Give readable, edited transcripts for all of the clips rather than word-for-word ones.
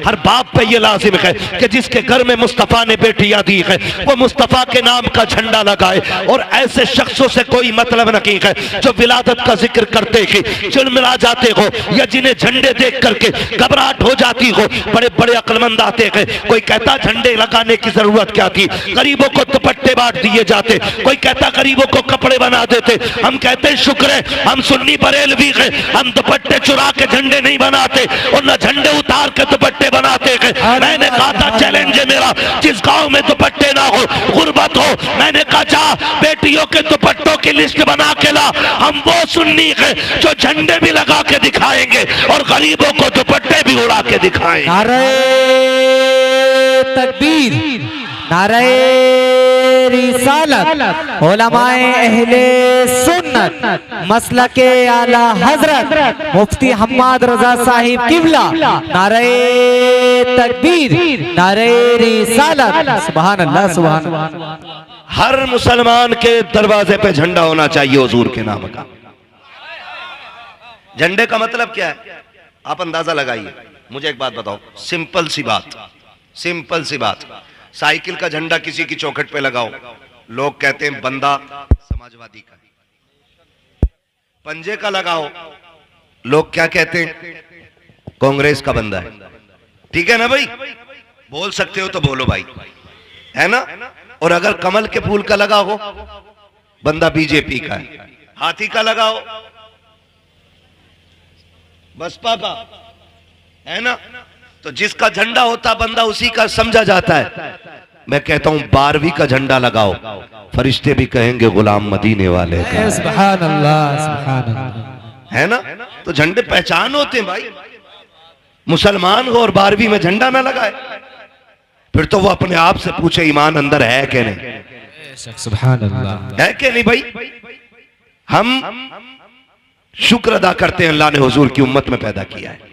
हर बाप पे ये लाजिम है कि जिसके घर में मुस्तफ़ा ने बेटियां दी है वो मुस्तफ़ा के नाम का झंडा लगाए। और ऐसे शख्सों से कोई मतलब नहीं है जो विलादत का जिक्र करते ही चिलमिला जाते हो या जिन्हें झंडे देख करके घबराहट हो जाती हो। बड़े बड़े अक्लमंद आते हैं, कोई कहता झंडे लगाने की जरूरत क्या थी, गरीबों को दुपट्टे बांट दिए जाते, कोई कहता गरीबों को कपड़े बना देते। हम कहते हैं शुक्र है हम सुन्नी बरेलवी हैं, हम दुपट्टे चुरा के झंडे नहीं बनाते और न झंडे उतार के दुपट्टे बनाते हैं। मैंने कहा था चैलेंज है मेरा, जिस गांव में दुपट्टे ना हो, गुर्बत हो, मैंने कहा जा बेटियों के दुपट्टों की लिस्ट बना के ला। हम वो सुन्नी हैं जो झंडे भी लगा के दिखाएंगे और गरीबों को दुपट्टे भी उड़ा के दिखाएंगे। नारे तकबीर, नारे रिसालत, उलमाए अहले सुन्नत, मसलके आला हजरत मुफ्ती हम्माद रजा साहिब किबला, नारे तकबीर, नारे रिसालत। सुभान अल्लाह, सुभान अल्लाह। हर मुसलमान के दरवाजे पे झंडा होना चाहिए हुजूर के नाम का। झंडे का मतलब क्या है आप अंदाजा लगाइए। मुझे एक बात बताओ, सिंपल सी बात, सिंपल सी बात। साइकिल का झंडा किसी की चौखट पे लगाओ, लोग कहते हैं बंदा समाजवादी का। पंजे का लगाओ, लोग क्या कहते हैं, कांग्रेस का बंदा है। ठीक है ना भाई, बोल सकते हो तो बोलो भाई, है ना। और अगर कमल के फूल का लगा हो, बंदा बीजेपी का है। हाथी का लगाओ, बसपा का, है ना। तो जिसका झंडा होता बंदा उसी का समझा जाता है। मैं कहता हूं 12वीं का झंडा लगाओ, फरिश्ते भी कहेंगे गुलाम मदीने वाले का। सुभान अल्लाह, सुभान अल्लाह, है ना। तो झंडे पहचान होते हैं भाई। मुसलमान हो और 12वीं में झंडा ना लगाए, फिर तो वो अपने आप से पूछे ईमान अंदर है कि नहीं। सुभान अल्लाह, है कि नहीं भाई। हम शुक्र अदा करते हैं अल्लाह ने हुजूर की उम्मत में पैदा किया है।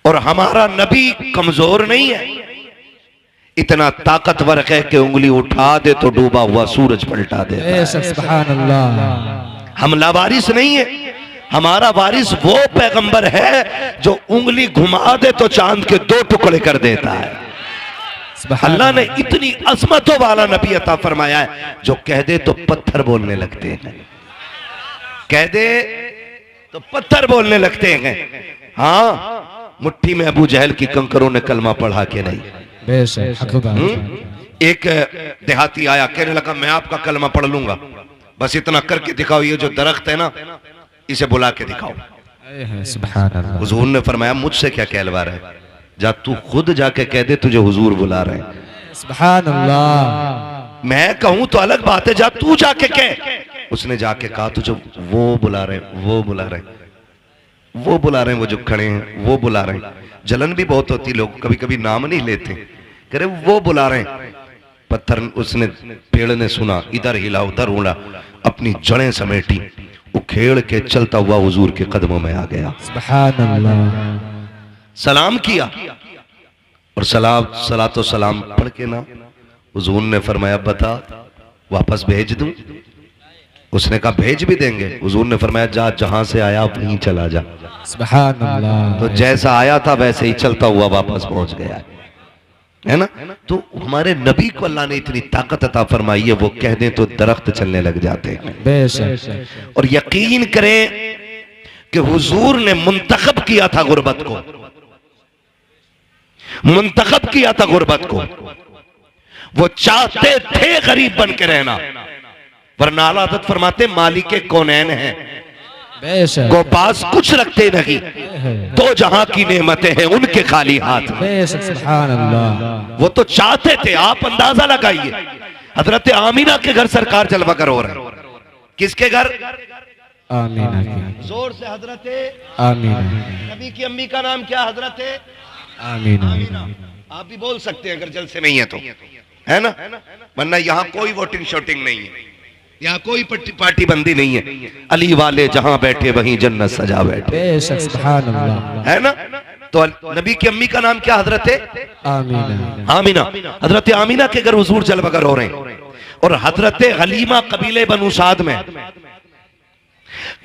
और हमारा नबी कमजोर नहीं है, इतना ताकतवर है कि उंगली उठा दे तो डूबा हुआ सूरज पलटा दे। सुभान अल्लाह। हम लावारिस नहीं है, हमारा वारिस वो पैगंबर है जो उंगली घुमा दे तो चांद के 2 टुकड़े कर देता है। अल्लाह ने इतनी अजमतों वाला नबी अता फरमाया है जो कह दे तो पत्थर बोलने लगते हैं, कह दे तो पत्थर बोलने लगते हैं। हाँ, मुट्ठी में अबू जहल की कंकरों ने कलमा पढ़ा के नहीं। एक देहाती आया, कहने लगा मैं आपका कलमा पढ़ लूंगा, बस इतना करके दिखाओ, ये जो दरख्त है ना इसे बुला के दिखाओ। हुजूर ने फरमाया मुझसे क्या कहलवा रहा है, जा तू खुद जाके कह दे तुझे हुजूर बुला रहे हैं। सुभान अल्लाह। मैं कहूं तो अलग बात है, जा तू जाके कह। उसने जाके कहा तुझे वो बुला रहे, वो बुला रहे, वो बुला रहे हैं, वो जो खड़े हैं वो बुला रहे हैं। जलन भी बहुत होती, लोग कभी कभी नाम नहीं लेते, कह रहे वो बुला रहे हैं। पत्थर उसने, पेड़ ने सुना, इधर हिला उधर उड़ा, अपनी जड़ें समेटी, उखेड़ के चलता हुआ हुजूर के कदमों में आ गया। सुभान अल्लाह। सलाम किया और सलातो सलाम पढ़ के ना हुजूर ने फरमाया बता वापस भेज दूं। उसने कहा भेज भी देंगे। हुजूर ने फरमाया जा जहां से आया वहीं चला जा। सुभान अल्लाह। तो जैसा आया था वैसे ही चलता हुआ वापस पहुंच गया, है ना। तो हमारे नबी को अल्लाह ने इतनी ताकत अता फरमाई है, वो कह दें तो दरख्त चलने लग जाते हैं। बेशक। और यकीन करें कि हुजूर ने मुंतखब किया था गुर्बत को, मुंतखब किया था गुर्बत को। वो चाहते थे गरीब बन के रहना, वरना आला हज़रत फरमाते मालिके कौनैन हैं, को पास कुछ रखते नहीं, दो जहां की नेमतें हैं उनके खाली हाथ में। सुभान अल्लाह। वो तो चाहते थे, आप अंदाजा लगाइए। हजरत आमीना के घर सरकार जलवा कर हो रहे हैं। किसके घर? आमीना की। जोर से हजरत आमीना। नबी की अम्मी का नाम क्या? हजरत आमीना। आप भी बोल सकते हैं अगर जलसे में ही है तो, है ना। वरना यहाँ कोई वोटिंग शोटिंग नहीं है, यहाँ कोई पार्टी बंदी नहीं है। अली वाले जहां बैठे वहीं जन्नत सजा बैठे। सुभान अल्लाह। है ना। तो नबी की अम्मी का नाम क्या? हजरत आमीना। आमीना। हजरत आमीना के घर हुजूर जलवगर हो रहे हैं। और हजरत हलीमा कबीले बनु साद में,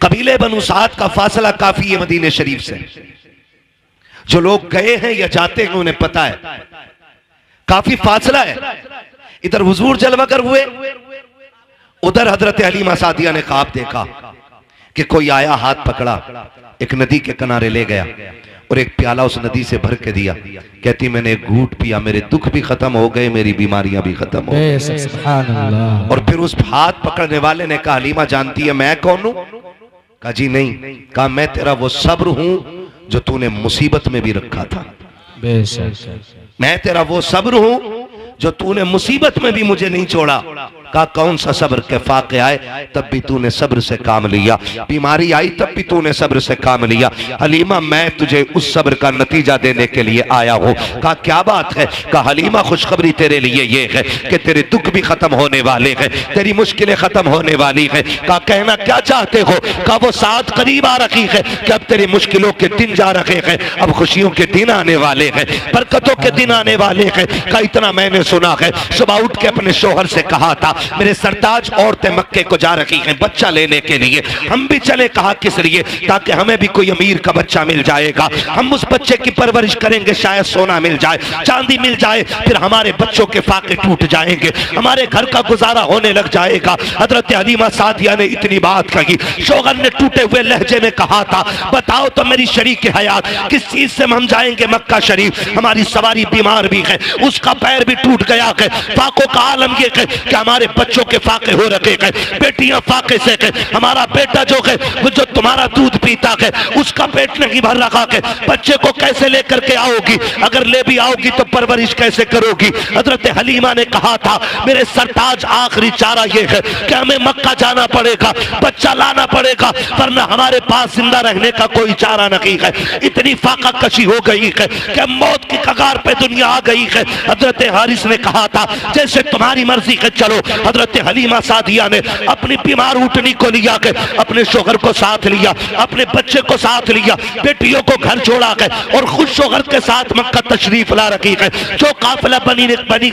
कबीले बनु साद का फासला काफी है मदीने शरीफ से। जो लोग गए हैं या जाते हैं उन्हें पता है काफी फासला है। इधर हुजूर जलवा कर हुए, उधर हजरत हलीमा सादिया ने ख्वाब देखा कि कोई आया, हाथ पकड़ा, एक नदी के किनारे ले गया और एक प्याला उस नदी से भर के दिया। कहती मैंने एक घूंट पिया, मेरे दुख भी खत्म हो गए, मेरी बीमारियां भी खत्म हो गई। सुभान अल्लाह। और फिर उस हाथ पकड़ने वाले ने कहा हलीमा जानती है मैं कौन हूं? कहा जी नहीं। कहा मैं तेरा वो सब्र हूं जो तूने मुसीबत में भी रखा था। बेशक। मैं तेरा वो सब्र हूं जो तूने मुसीबत में भी मुझे नहीं छोड़ा। कहा कौन सा सब्र के फाके आए तब भी तूने सब्र से काम लिया, बीमारी आई तब भी तूने सब्र से काम लिया। हलीमा मैं तुझे उस सब्र का नतीजा देने के लिए आया हूं। कहा क्या बात है? कहा हलीमा खुशखबरी तेरे लिए ये है कि तेरे दुख भी खत्म होने वाले हैं, तेरी मुश्किलें खत्म होने वाली है। कहा कहना क्या चाहते हो? कहा वो साथ करीब आ रखी है कि अब तेरी मुश्किलों के दिन जा रहे हैं, अब खुशियों के दिन आने वाले हैं, बरकतों के दिन आने वाले हैं। कहा इतना मैंने सुना है। सुबह उठ के अपने शोहर से कहा था मेरे सरताज औरतें मक्के को जा रही हैं बच्चा लेने के लिए, हम भी चले। कहा किस लिए? ताकि हमें भी कोई अमीर का बच्चा मिल जाएगा, हम उस बच्चे की परवरिश करेंगे, शायद सोना मिल जाए, चांदी मिल जाए, फिर हमारे बच्चों के फाके टूट जाएंगे, हमारे घर का गुजारा होने लग जाएगा। हजरत हलीमा सादिया ने इतनी बात कही। शोहर ने टूटे हुए लहजे में कहा था बताओ तो मेरी शरीक हयात किस चीज से हम जाएंगे मक्का शरीफ? हमारी सवारी बीमार भी है, उसका पैर भी टूट गया है, फाकों का आलम ये है कि हमारे बच्चों के फाके हो रखे हैं, बेटियां फाके से है, हमारा बेटा जो है वो जो तुम्हारा दूध पीता है उसका पेट नहीं भर रखा है, बच्चे को कैसे लेकर के आओगी? अगर ले भी आओगी तो परवरिश कैसे करोगी? हजरत हलीमा ने कहा था मेरे सरताज आखिरी चारा ये है कि हमें मक्का जाना पड़ेगा, बच्चा लाना पड़ेगा, वरना हमारे पास जिंदा रहने का कोई चारा नहीं है। इतनी फाका कशी हो गई है कि मौत की कगार पे दुनिया आ गई है। हजरत हारिस ने कहा था जैसे तुम्हारी मर्जी है चलो। हजरत हलीमा सादिया ने अपनी बीमार ऊँटनी को लिया के अपने शोहर को साथ लिया, अपने बच्चे को साथ लिया, बेटियों को घर छोड़ा के और खुद शोहर के साथ मक्का तशरीफ ला रखी है। जो काफिला बनी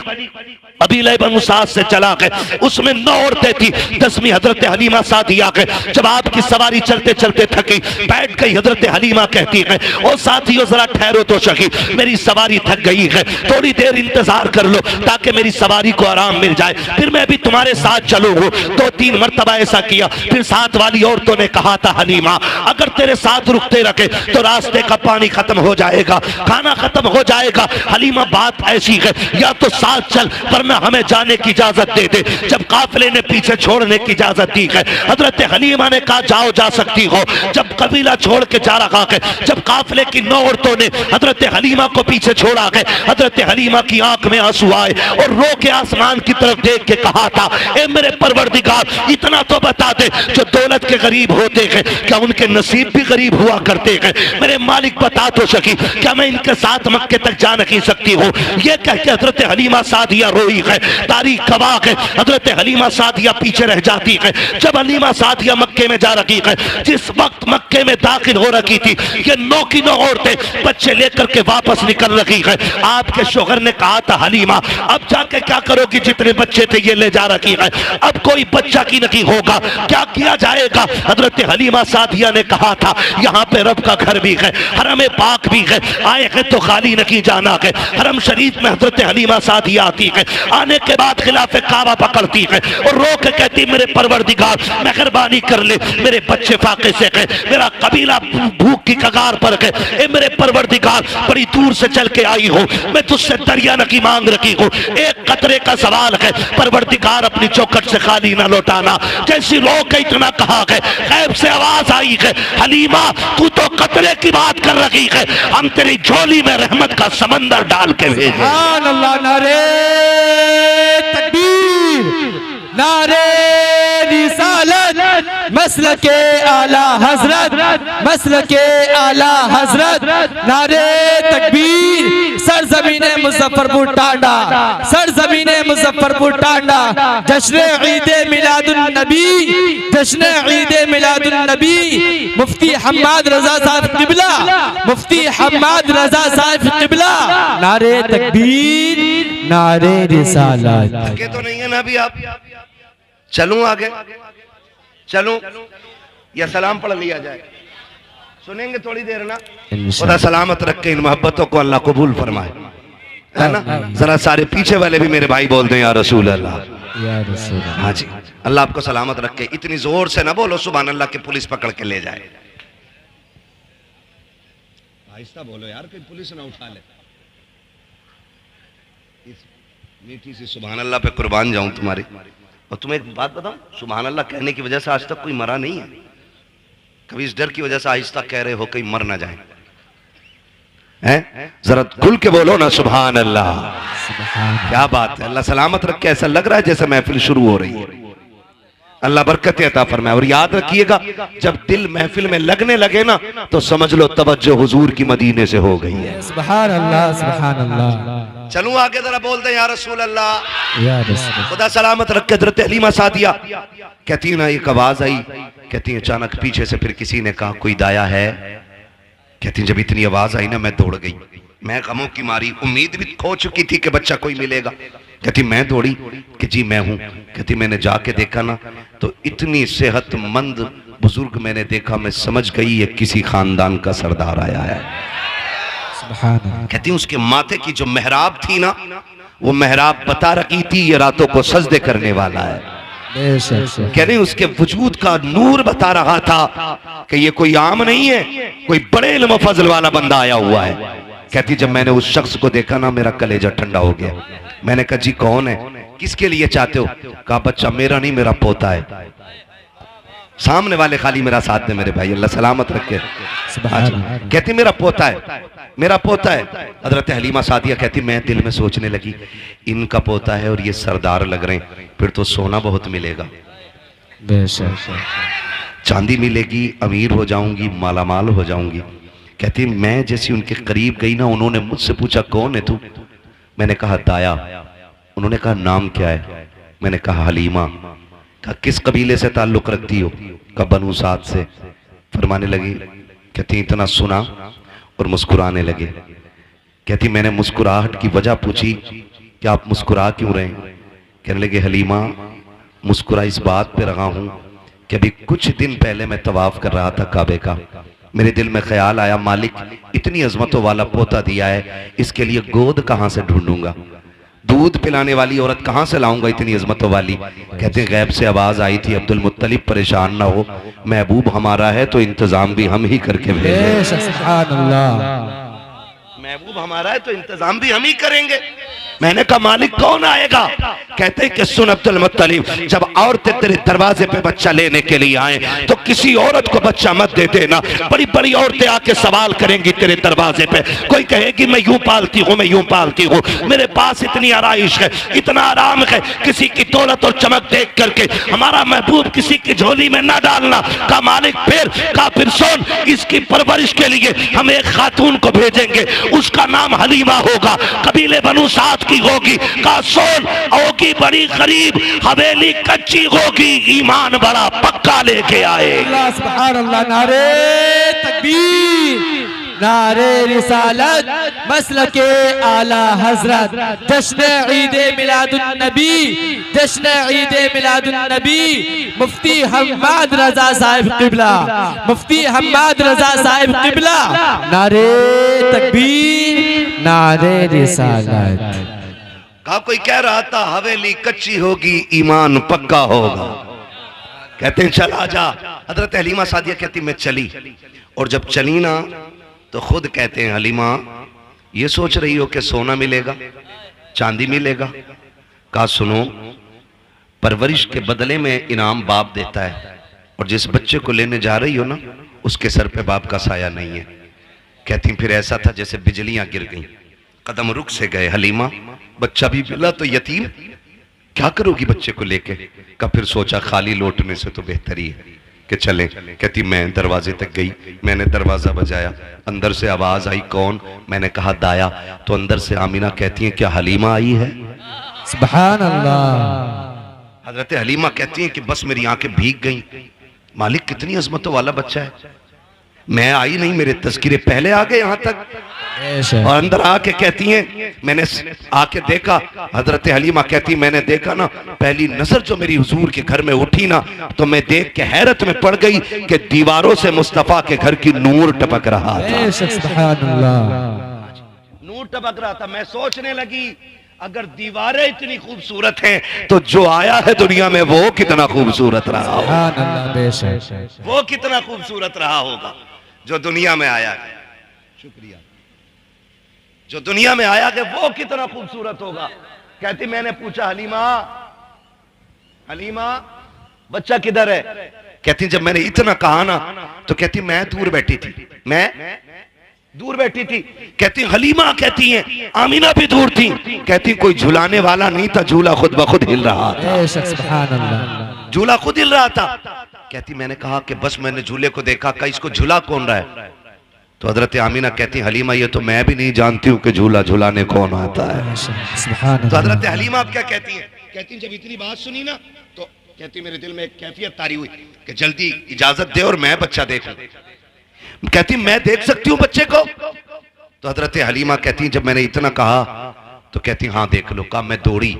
कबीले बनु साद से चला गए उसमें 9 औरतें थी। 10वीं हजरत हलीमा सादिया के जब आपकी सवारी चलते चलते थकी बैठ गई, हजरत हलीमा कहती है ओ साथियों जरा ठहरो तो सही, मेरी सवारी थक गई है, थोड़ी देर इंतजार कर लो ताकि मेरी सवारी को आराम मिल जाए, फिर मैं भी तुम्हारे साथ चलूंगा। 2-3 मरतबा ऐसा किया। फिर साथ वाली औरतों ने कहा था हलीमा अगर तेरे साथ रुकते रखे तो रास्ते का पानी खत्म हो जाएगा, खाना खत्म हो जाएगा। हलीमा बात ऐसी है या तो साथ चल वरना हमें जाने की इजाजत दे दे। जब काफिले ने पीछे छोड़ने की इजाजत दी है हजरत हलीमा ने कहा जाओ जा सकती हो। जब कबीला छोड़ के जा रहा है, जब काफिले की 9 औरतों ने हजरत हलीमा को पीछे छोड़ा है, हजरत हलीमा की आंख में आंसू आए और रो के आसमान की तरफ देख के कहा था ए मेरे परवरदिगार इतना तो बता दे जो दौलत के गरीब होते हैं क्या उनके नसीब भी गरीब हुआ करते हैं? मेरे मालिक बता तो सकी क्या मैं इनके साथ मक्के तक जा नहीं सकती हूँ? ये कह के हजरत हलीमा सादिया रोई है। तारीख गवाह है हजरत हलीमा सादिया पीछे रह जाती है। जब हलीमा सादिया मक्के में जा रही है, जिस वक्त मक्के में दाखिल हो रखी थी, ये 9 की 9 औरतें बच्चे लेकर के वापस निकल रही है। आपके शोहर ने कहा था हलीमा अब जाके क्या करोगी? जितने बच्चे थे ये ले जा रखी है, अब कोई बच्चा की नहीं होगा, क्या किया जाएगा? हजरत हलीमा सादिया ने कहा था यहाँ पे रब का घर भी है, हरम पाक भी है, आए हैं तो खाली नहीं जाना है। हरम शरीफ में हजरत हलीमा सादिया आती है, आने के बाद खिलाफे काबा पकड़ती है और रो के कहती मेरे परवरदिगार मेहरबानी कर ले, मेरे बच्चे फाके से है, मेरा कबीला भूख की कगार पर है, ए मेरे परवरदिगार बड़ी दूर से चल के आई हूँ, मैं तुझसे दरिया नकी मांग रखी हूँ, एक कतरे का सवाल है, परवरदिगार अपनी चौखट से खाली ना लौटाना। जैसी रो के इतना कहा है गैब से आवाज आई है हलीमा तू तो कतरे की बात कर रही है, हम तेरी झोली में रहमत का समंदर डाल के भेजे। सुभान अल्लाह। नारे तकबीर, नारे रिसालत, मसलके आला हजरत, मसलके आला हजरत, नारे तकबीर। सरजमीने मुजफ्फरपुर टांडा, सरजमीने मुजफ्फरपुर टांडा, जश्न ईदे मिलादुन नबी, जश्न ईदे मिलादुन नबी, मुफ्ती हम्माद रजा साहब किबला, मुफ्ती हम्माद रजा साहब किबला। नारे तकबीर, नारे रिसालत। आगे तो नहीं है ना अभी? आप चलूं आगे? चलूं या सलाम पढ़ लिया जाए? सुनेंगे थोड़ी देर ना। खुदा सलामत रखे, इन मोहब्बतों को अल्लाह कबूल फरमाए, है ना। जरा सारे पीछे वाले भी मेरे भाई बोल दें या रसूल अल्लाह, या रसूल। हाँ जी, अल्लाह आपको सलामत रखे। इतनी जोर से ना बोलो सुभान अल्लाह के पुलिस पकड़ के ले जाए। आहिस्ता बोलो यार, कोई पुलिस ना उठा ले। इस मीठी सी सुभान अल्लाह पे कुर्बान जाऊं तुम्हारी। और तुम्हें एक बात बताऊं, सुभान अल्लाह कहने की वजह से आज तक कोई मरा नहीं है। कभी इस डर की वजह से आहिस्ता कह रहे हो कहीं मर ना जाए, हैं? जरा खुल के बोलो ना सुभान अल्लाह। क्या बात है, अल्लाह सलामत रखे। ऐसा लग रहा है जैसे महफिल शुरू हो रही है। अल्लाह बरकत अता फरमाए। और याद रखिएगा, जब दिल महफिल में लगने लगे ना तो समझ लो तवज्जो हुजूर की मदीने से हो गई है। सुभान अल्लाह, सुभान अल्लाह। चलूं आगे, जरा बोल दे या रसूल अल्लाह, या रसूल। खुदा सलामत रखे। हज़रत हलीमा सादिया कहती है ना, एक आवाज आई, कहती है अचानक पीछे से फिर किसी ने कहा कोई दाया है। कहती जब इतनी आवाज आई ना मैं दौड़ गई, मैं गमों की मारी, उम्मीद भी खो चुकी थी कि बच्चा कोई मिलेगा। कहती मैं दौड़ी कि जी मैं हूं। कहती मैंने जाके देखा ना तो इतनी सेहतमंद बुजुर्ग मैंने देखा, मैं समझ गई ये किसी खानदान का सरदार आया है। कहती उसके माथे की जो मेहराब थी ना, वो मेहराब बता रही थी ये रातों को सजदे करने वाला है। कह रही उसके वजूद का नूर बता रहा था कि ये कोई आम नहीं है, कोई बड़े इल्म फजल वाला बंदा आया हुआ है। कहती जब मैंने उस शख्स को देखा ना मेरा कलेजा ठंडा हो गया। मैंने कहा जी कौन है, किसके लिए चाहते हो? कहा बच्चा मेरा नहीं, मेरा पोता है। सामने वाले खाली मेरा साथ दे मेरे भाई, अल्लाह सलामत रखे। कहती मेरा पोता है, मेरा पोता है। हज़रत हलीमा सादिया कहती मैं दिल में सोचने लगी इनका पोता है और ये सरदार लग रहे हैं, फिर तो सोना बहुत मिलेगा, चांदी मिलेगी, अमीर हो जाऊंगी, मालामाल हो जाऊंगी। कहती मैं जैसी उनके करीब गई ना, उन्होंने मुझसे पूछा कौन है तू? मैंने कहा दाया। उन्होंने कहा नाम क्या है? मैंने कहा हलीमा। कहा किस कबीले से ताल्लुक रखती हो? कहा बनु साद से। फरमाने लगी, कहती इतना सुना और मुस्कुराने लगे। कहती मैंने मुस्कुराहट की वजह पूछी कि आप मुस्कुरा क्यों रहे? कहने लगे हलीमा मुस्कुरा इस बात पे रहा हूं कि अभी कुछ दिन पहले मैं तवाफ कर रहा था काबे का, मेरे दिल में ख्याल आया मालिक इतनी अजमतों वाला पोता दिया है, इसके लिए गोद कहां से ढूंढूंगा, दूध पिलाने वाली औरत कहां से लाऊंगा इतनी अजमतों वाली। कहते गैब से आवाज आई थी अब्दुल मुत्तलिब परेशान ना हो, महबूब हमारा है तो इंतजाम भी हम ही करके भेजेंगे। महबूब हमारा है तो इंतजाम भी हम ही करेंगे। मैंने कहा मालिक कौन आएगा? कहते कि सुन अब्दुल मुत्तलिब, जब औरतें तेरे दरवाजे पे बच्चा लेने के लिए आए तो किसी औरत को बच्चा मत दे देना। बड़ी बड़ी औरतें आके सवाल करेंगी तेरे दरवाजे पे, कोई कहेगी मैं यूं पालती हूँ, मैं यूं पालती हूँ, मेरे पास इतनी आराइश है, इतना आराम है, किसी की दौलत और चमक देख करके हमारा महबूब किसी की झोली में ना डालना। का मालिक फिर सुन, इसकी परवरिश के लिए हम एक खातून को भेजेंगे, उसका नाम हलीमा होगा, कबीले बनु साद की होगी। का सोन होगी बड़ी गरीब, हवेली कच्ची होगी, ईमान बड़ा पक्का लेके आए। अल्लाह सुभान अल्लाह। नारे तकबीर, नारे रिसालत, मसलके आला हजरत, जश्न ईद मिलादुन नबी, जश्न ईद मिलादुन नबी, मुफ्ती हम्माद रजा साहिब किबला, मुफ्ती हम्माद रजा साहिब किबला। नारे तकबीर, नारे रिसालत। कहा कोई कह रहा था हवेली कच्ची होगी, ईमान पक्का होगा। कहते हैं चल आजा। हजरत हलीमा सादिया कहती मैं चली, और जब चली ना तो खुद कहते हैं हलीमा ये सोच रही हो कि सोना मिलेगा, चांदी मिलेगा? कहा सुनो, परवरिश के बदले में इनाम बाप देता है, और जिस बच्चे को लेने जा रही हो ना उसके सर पे बाप का साया नहीं है। कहती फिर ऐसा था जैसे बिजलियां गिर गईं, कदम रुक से गए। हलीमा बच्चा भी मिला तो यतीम, क्या करोगी बच्चे को लेके? का फिर सोचा खाली लौटने से तो बेहतर ही है कि चलें। कहती मैं दरवाजे तक गई, मैंने दरवाजा बजाया, अंदर से आवाज आई कौन? मैंने कहा दाया। तो अंदर से आमीना कहती है क्या हलीमा आई है? सुभान अल्लाह। हजरत हलीमा कहती है कि बस मेरी आंखें भीग गईं, मालिक कितनी अजमतों वाला बच्चा है। मैं आई नहीं, मेरे तज़किरे पहले आ गए यहां तक। बेशक। और अंदर आके कहती हैं, मैंने आके देखा, हजरत हलीमा कहती मैंने देखा ना, पहली नजर जो मेरी हुजूर के घर में उठी ना, तो मैं देख के हैरत में पड़ गई कि दीवारों से मुस्तफा के घर की नूर टपक रहा था। बेशक, सुभान अल्लाह। नूर टपक रहा था। मैं सोचने लगी अगर दीवारें इतनी खूबसूरत हैं तो जो आया है दुनिया में वो कितना खूबसूरत रहा होगा। सुभान अल्लाह। बेशक। वो कितना खूबसूरत रहा होगा जो दुनिया में आया है। शुक्रिया। जो दुनिया में आया है वो कितना खूबसूरत होगा। कहती मैंने पूछा हलीमा, हलीमा बच्चा किधर है? कहती जब मैंने इतना कहा ना तो कहती मैं दूर बैठी थी, मैं दूर बैठी थी। कहती हलीमा कहती हैं आमीना भी दूर थी। कहती कोई झुलाने वाला नहीं था, झूला खुद ब खुद हिल रहा था। बेशक, सुभान अल्लाह। झूला खुद हिल रहा था। कहती मैंने कहा कि बस मैंने झूले को देखा, का इसको झूला कौन रहा है? तो हजरत आमीना कहती हलीमा ये तो मैं भी नहीं जानती हूँ कि झूला झुलाने कौन आता है। सुभान तो अल्लाह। हजरत हलीमा आप क्या कहती हैं? कहती जब इतनी बात सुनी ना तो कहती मेरे दिल में एक कैफियत तारी हुई कि जल्दी इजाजत दे और मैं बच्चा देखूं। कहती मैं देख सकती हूँ बच्चे को? तो हजरत हलीमा कहती जब मैंने इतना कहा तो कहती हाँ देख लो। कहा मैं दौड़ी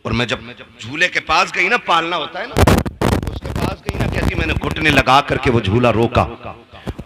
और मैं जब झूले के पास गई ना, पालना होता है ना, तो उसके पास गई ना, कहती मैंने घुटने लगा करके वो झूला रोका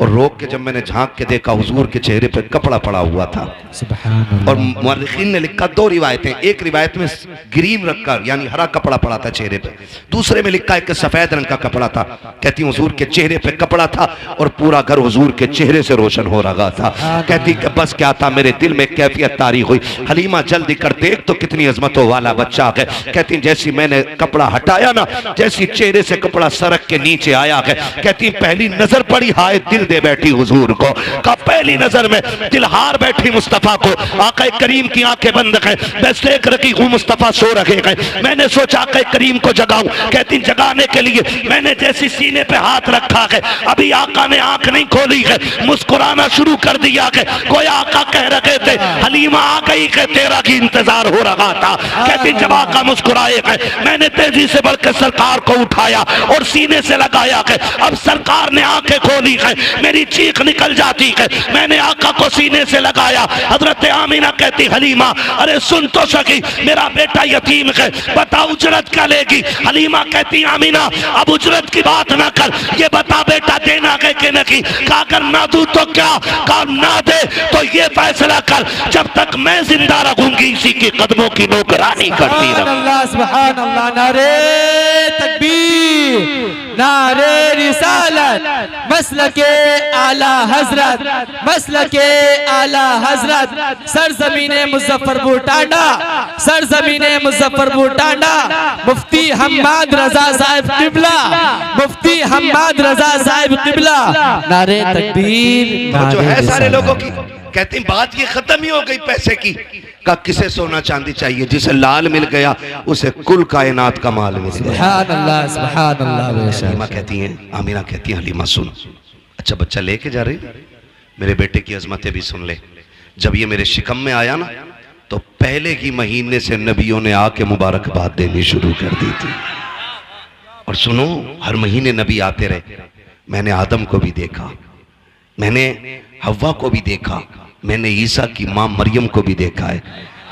और रोक के जब मैंने झांक के देखा हुजूर के चेहरे पे कपड़ा पड़ा हुआ था। सुभान अल्लाह। और मुअर्रिखीन ने लिखा दो रिवायतें, एक रिवायत में ग्रीन रखकर यानी हरा कपड़ा पड़ा था चेहरे पे, दूसरे में लिखा है कि सफेद रंग का कपड़ा था। कहती हुजूर के चेहरे पे कपड़ा था और पूरा घर हुजूर के चेहरे से रोशन हो रहा था। कहती कि बस क्या था, मेरे दिल में कैफियत तारी हुई, हलीमा जल्दी कर देख तो कितनी अजमतों वाला बच्चा है। कहती जैसी मैंने कपड़ा हटाया ना, जैसी चेहरे से कपड़ा सरक के नीचे आया है, कहती पहली नजर पड़ी हाय दिल दे बैठी हुजूर को। का पहली नजर में दिल हार बैठी मुस्तफा को। आका करीम की आंखें बंद हैं, मैं देख रखी हूँ मुस्तफा सो रहे हैं। मैंने सोचा आका करीम को जगाऊं। कहती जगाने के लिए मैंने जैसी सीने पे हाथ रखा है, अभी आका ने आंख नहीं खोली है, मुस्कुराना शुरू कर दिया है। कोई आका कह रहे थे हलीमा आ गई है, तेरा की इंतजार हो रहा था। कहती जब आका मुस्कुराए है, मैंने तेजी से बढ़कर सरकार को उठाया और सीने से लगाया है। अब सरकार ने आंखें खोली है, मेरी चीख निकल जाती है। मैंने आका को सीने से लगाया। हजरत आमीना कहती हलीमा अरे सुन तो सकी, मेरा बेटा यतीम है, बता उजरत क्या लेगी? हलीमा कहती आमीना अब उजरत की बात ना कर, ये बता बेटा देना है कि नहीं? कहा अगर ना दूं तो क्या, कहा ना दे तो ये फैसला कर, जब तक मैं जिंदा रहूंगी इसी के कदमों की नौकरानी करती रहूंगी। सुभान अल्लाह। नारे तकबीर, नारे रिसालत, मसलके आला हजरत, मसलके आला हजरत, सरजमीने मुजफ्फरपुर टांडा, सरजमीने मुजफ्फरपुर टांडा, मुफ्ती हम्माद रजा साहिब किबला, मुफ्ती हम्माद रजा साहिब किबला। नारे तकबीर। जो है सारे लोगों की कहती बात ये खत्म ही हो गई पैसे की। का किसे सोना चांदी चाहिए? जिसे लाल मिल गया उसे कुल कायनात का माल मिल गया। सुभान अल्लाह, सुभान अल्लाह। हलीमा कहती हैं, आमीना कहती है हलीमा सुन, अच्छा बच्चा लेके जा रही, मेरे बेटे की अजमतें भी सुन ले। जब ये मेरे शिकम में आया ना तो पहले ही महीने से नबियों ने आके मुबारकबाद देनी शुरू कर दी थी। और सुनो हर महीने नबी आते रहे। मैंने आदम को भी देखा, मैंने हव्वा को भी देखा, मैंने ईसा की माँ मरियम को भी देखा है,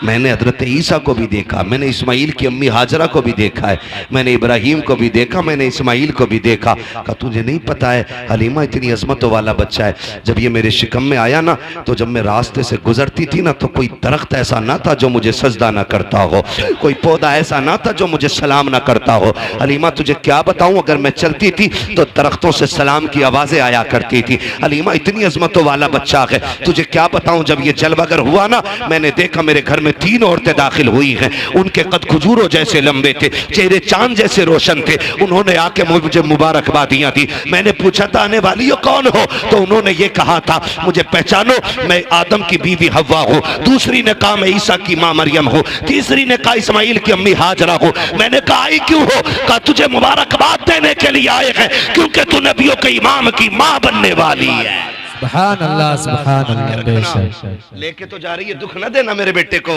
मैंने हजरत ईसा को भी देखा, मैंने इस्माइल की अम्मी हाजरा को भी देखा है, मैंने इब्राहिम को भी देखा, मैंने इस्माइल को भी देखा। कहा तुझे नहीं पता है हलीमा इतनी अजमतों वाला बच्चा है। जब ये मेरे शिकम में आया ना तो जब मैं रास्ते से गुजरती थी ना तो कोई दरख्त ऐसा ना था जो मुझे सजदा ना करता हो, कोई पौधा ऐसा ना था जो मुझे सलाम ना करता हो। हलीमा तुझे क्या बताऊं, अगर मैं चलती थी तो दरख्तों से सलाम की आवाजें आया करती थी। हलीमा इतनी अजमतों वाला बच्चा है, तुझे क्या बताऊं। जब ये जलवागर हुआ ना मैंने देखा मेरे घर में 3 औरतें दाखिल हुई हैं, उनके कद खजूरों जैसे लंबे थे, चेहरे चांद जैसे रोशन थे। उन्होंने आके मुझे मुबारकबादियां दी। मैंने पूछा था आने वाली हो कौन हो, तो उन्होंने ये कहा था मुझे पहचानो, मैं आदम की बीवी हव्वा हूँ। दूसरी ने कहा मैं ईसा की माँ मरियम हूँ। तीसरी ने कहा इस्माइल की अम्मी हाजरा हूँ। मैंने कहा आई क्यों हो? कहा तुझे मुबारकबाद देने के लिए आए हैं क्योंकि तू नबियों के इमाम की माँ बनने वाली है। सुभान अल्लाह, सुभान अल्लाह। बेशक लेके तो जा रही है, दुख न देना मेरे बेटे को।